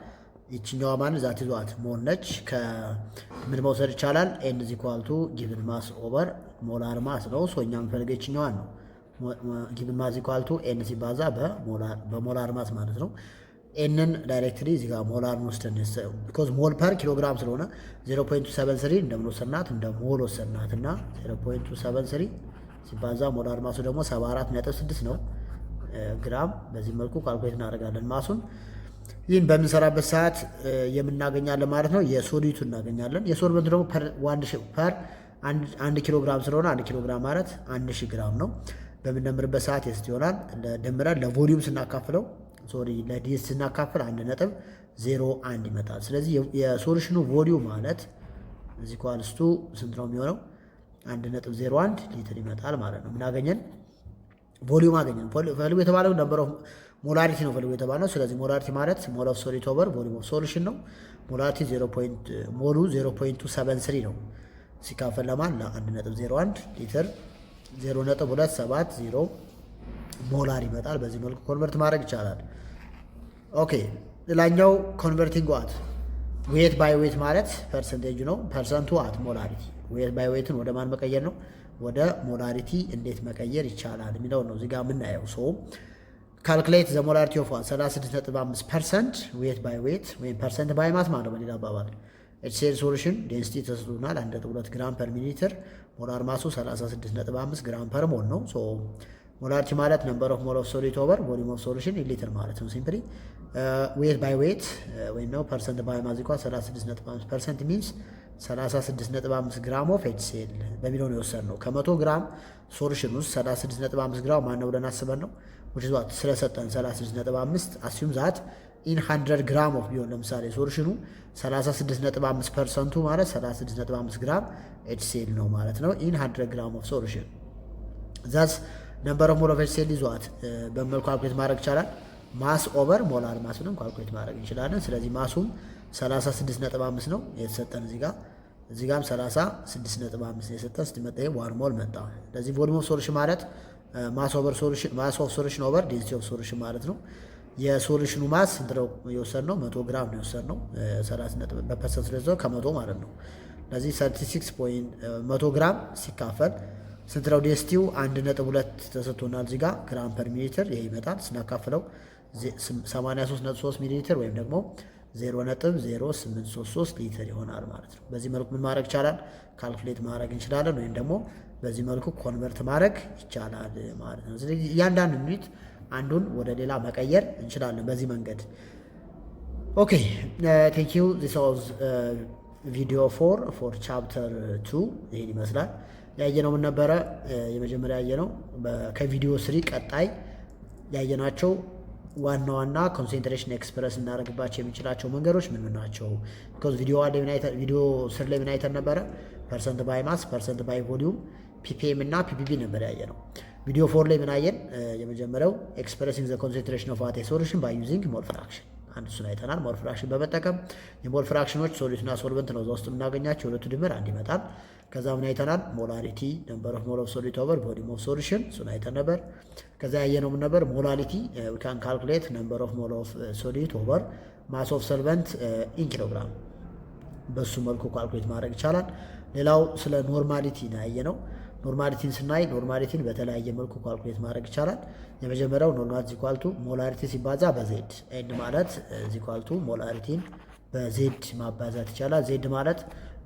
ይችኛዋ ማለት ዛት ኢዝ ዋት ሞል ነች። ከምን መውሰድ ይቻላል? ኤን ኢዝ ኢኳል ቱ ጊቭን ማስ ኦቨር ሞላር ማስ ነው። ሶ እኛ የምንፈልገው ይችኛዋን ነው። ጊቭን ማስ ኢኳል ቱ ኤን ሲባዛ በሞላር ማስ ማለት ነው። ኤንን ዳይሬክትሊ እዚህ ጋር ሞላር ወስደን ቢኮዝ ሞል ፐር ኪሎግራም ስለሆነ 0.273 እንደምን ወሰድናት እንደ ሞል ወሰድናት እና 0.273 ሲባዛ ሞላር ማሱ ደግሞ 74.6 ነው ግራም። በዚህ መልኩ ካልኩሌት እናደርጋለን ማሱን። ይህን በምንሰራበት ሰዓት የምናገኛለን ማለት ነው። የሶሊቱ እናገኛለን። የሶልቨንቱ ደግሞ ፐር 1 ኪሎግራም ስለሆነ 1 ኪሎግራም ማለት 1000 ግራም ነው። በምንደምርበት ሰዓት የስት ይሆናል? ደምረን ለቮሊዩም ስናካፍለው ለዲስ ስናካፍል 1.01 ይመጣል። ስለዚህ የሶሉሽኑ ቮሊዩም ማለት እዚህ ኳልስቱ ስንት ነው የሚሆነው? 1.01 ሊትር ይመጣል ማለት ነው። ምን ቮሊዩም አገኘን። ፈልጉ የተባለው ነምበር ኦፍ ሞላሪቲ ነው ፈልጉ የተባለው። ስለዚህ ሞላሪቲ ማለት ሞል ኦፍ ሶሊድ ኦቨር ቮሊዩም ኦፍ ሶሉሽን ነው። ሞላሪቲ ሞሉ 0.273 ነው ሲካፈል ለማን ለ1.01 ሊትር 0.270 ሞላር ይመጣል። በዚህ መልኩ ኮንቨርት ማድረግ ይቻላል። ኦኬ ሌላኛው ኮንቨርቲንግ ዋት ዌት ባይ ዌት ማለት ፐርሰንቴጅ ነው። ፐርሰንቱ ዋት ሞላሪቲ። ዌት ባይ ዌትን ወደ ማን መቀየር ነው? ወደ ሞላሪቲ እንዴት መቀየር ይቻላል የሚለው ነው እዚህ ጋር የምናየው። ሶ ካልኩሌት ዘ ሞላሪቲ ኦፍ 36.5% ዌት ባይ ዌት ወይም ፐርሰንት ባይ ማስ ማለት በሌላ አባባል ኤችሲኤል ሶሉሽን ዴንሲቲ ተሰጥቶናል 1.2 ግራም ፐር ሚሊሊትር። ሞላር ማሱ 36.5 ግራም ፐር ሞል ነው። ሶ ሞላሪቲ ማለት ነምበር ኦፍ ሞል ኦፍ ሶሊድ ኦቨር ቮሊዩም ኦፍ ሶሉሽን ኢን ሊትር ማለት ነው። ሲምፕሊ ዌት ባይ ዌት ወይም ነው ፐርሰንት ባይ ማስ ኢኳል 36.5% ሚንስ 36.5 ግራም ኦፍ ኤችሲኤል በሚለው ነው የወሰድነው። ከ100 ግራም ሶሉሽን ውስጥ 36.5 ግራም ማን ነው ብለን አስበን ነው which is what ስለሰጠን 36.5 አስዩም ዛት ኢን 100 ግራም ኦፍ ቢሆን ለምሳሌ ሶሉሽኑ 36.5% ማለት 36.5 ግራም ኤችሲኤል ነው ማለት ነው። ኢን 100 ግራም ኦፍ ሶሉሽን ዛስ ነምበር ኦፍ ሞል ኦፍ ኤችሲኤል ኢዝ ዋት በመልኩ ካልኩሌት ማድረግ ይቻላል። ማስ ኦቨር ሞላር ማስንም ካልኩሌት ማድረግ እንችላለን። ስለዚህ ማሱም 36.5 ነው የተሰጠን እዚህ ጋርም 36.5 የሰጠን ስትመጣ ዋን ሞል መጣ። ስለዚህ ቮሊዩም ኦፍ ሶሉሽን ማለት ማስ ኦፍ ሶሉሽን ኦቨር ዴንሲቲ ኦፍ ሶሉሽን ማለት ነው። የሶሉሽኑ ማስ ስንት ነው የወሰድነው? 100 ግራም ነው የወሰድነው። 30 በፐርሰንት ስለዚህ ከ100 ማለት ነው። ስለዚህ 36 100 ግራም ሲካፈል ስንት ነው ዴንሲቲው? 1.2 ተሰጥቶናል እዚህ ጋር ግራም ፐር ሚሊሊትር። ይሄ ይመጣል ስናካፍለው 83.3 ሚሊሊትር ወይም ደግሞ 0.0833 ሊትር ይሆናል ማለት ነው። በዚህ መልኩ ምን ማድረግ ይቻላል? ካልኩሌት ማድረግ እንችላለን፣ ወይም ደግሞ በዚህ መልኩ ኮንቨርት ማድረግ ይቻላል ማለት ነው። ስለዚህ እያንዳንዱ ዩኒት አንዱን ወደ ሌላ መቀየር እንችላለን በዚህ መንገድ። ኦኬ ቴንክ ዩ ዚስ ዋዝ ቪዲዮ 4 ፎር ቻፕተር 2 ይሄን ይመስላል። ያየነው ምን ነበረ? የመጀመሪያ ያየነው ከቪዲዮ 3 ቀጣይ ያየናቸው ዋና ዋና ኮንሰንትሬሽን ኤክስፕረስ እናደርግባቸው የሚችላቸው መንገዶች ምን ናቸው? ቢኮዝ ቪዲዮ 3 ላይ ምን አይተን ነበረ? ፐርሰንት ባይ ማስ፣ ፐርሰንት ባይ ቮሊዩም፣ ፒፒኤም እና ፒፒቢ ነበር ያየነው። ቪዲዮ 4 ላይ ምን አየን? የመጀመሪያው ኤክስፕሬሲንግ ዘ ኮንሰንትሬሽን ኦፍ ዋት ሶሉሽን ባይ ዩዚንግ ሞል ፍራክሽን፣ አንድ እሱን አይተናል። ሞል ፍራክሽን በመጠቀም የሞል ፍራክሽኖች ሶሉትና ሶልቨንት ነው እዛ ውስጥ የምናገኛቸው፣ የሁለቱ ድምር አንድ ይመጣል። ከዛ ምን አይተናል? ሞላሪቲ ነምበር ኦፍ ሞል ኦፍ ሶሊድ ኦቨር ቮሊዩም ኦፍ ሶሉሽን፣ እሱን አይተን ነበር። ከዛ ያየነው ምን ነበር? ሞላሊቲ ዊ ካን ካልኩሌት ነምበር ኦፍ ሞል ኦፍ ሶሊድ ኦቨር ማስ ኦፍ ሰልቨንት ኢን ኪሎግራም፣ በሱ መልኩ ካልኩሌት ማድረግ ይቻላል። ሌላው ስለ ኖርማሊቲ ነው ያየነው። ኖርማሊቲን ስናይ ኖርማሊቲን በተለያየ መልኩ ካልኩሌት ማድረግ ይቻላል። የመጀመሪያው ኖርማሊቲ ኢኳል ቱ ሞላሪቲ ሲባዛ በዜድ፣ ኤን ማለት ኢኳል ቱ ሞላሪቲን በዜድ ማባዛት ይቻላል። ዜድ ማለት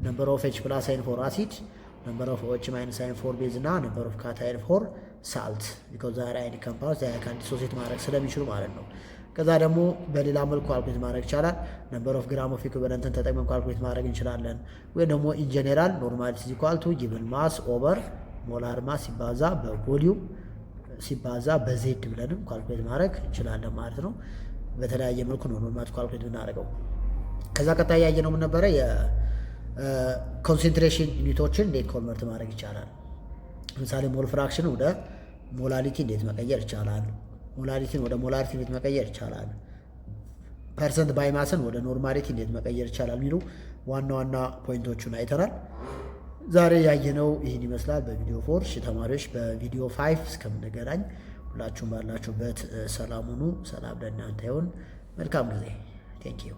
ነምበር ኦፍ ኤች ፕላስ አይን ፎር አሲድ፣ ነምበር ኦፍ ኦች ማይነስ አይን ፎር ቤዝ እና ነምበር ኦፍ ካታይን ፎር ሳልት፣ ቢኮዝ ዛሬ አይን ኮምፓውንድ ዛሬ ካን ዲሶሲየት ማድረግ ስለሚችሉ ማለት ነው። ከዛ ደግሞ በሌላ መልኩ ካልኩሌት ማድረግ ይቻላል። ነምበር ኦፍ ግራም ኦፍ ኢኩቫለንትን ተጠቅመን ካልኩሌት ማድረግ እንችላለን። ወይም ደግሞ ኢን ጀነራል ኖርማሊቲ ኢኳል ቱ ጊቭን ማስ ኦቨር ሞላር ማስ ሲባዛ በቮሊዩም ሲባዛ በዜድ ብለንም ካልኩሌት ማድረግ እንችላለን ማለት ነው። በተለያየ መልኩ ነው ኖርማሊቲ ካልኩሌት ብናደርገው። ከዛ ቀጣይ ያየነው ምን ነበረ? የኮንሰንትሬሽን ዩኒቶችን እንዴት ኮንቨርት ማድረግ ይቻላል። ለምሳሌ ሞል ፍራክሽን ወደ ሞላሊቲ እንዴት መቀየር ይቻላል። ሞላሊቲን ወደ ሞላሪቲ እንዴት መቀየር ይቻላል። ፐርሰንት ባይ ማስን ወደ ኖርማሊቲ እንዴት መቀየር ይቻላል የሚሉ ዋና ዋና ፖይንቶቹን አይተናል። ዛሬ ያየነው ይህን ይመስላል በቪዲዮ 4። እሺ ተማሪዎች በቪዲዮ 5 እስከምንገናኝ ሁላችሁም ባላችሁበት ሰላም ሁኑ። ሰላም ለእናንተ ይሁን። መልካም ጊዜ። ቴንክ ዩ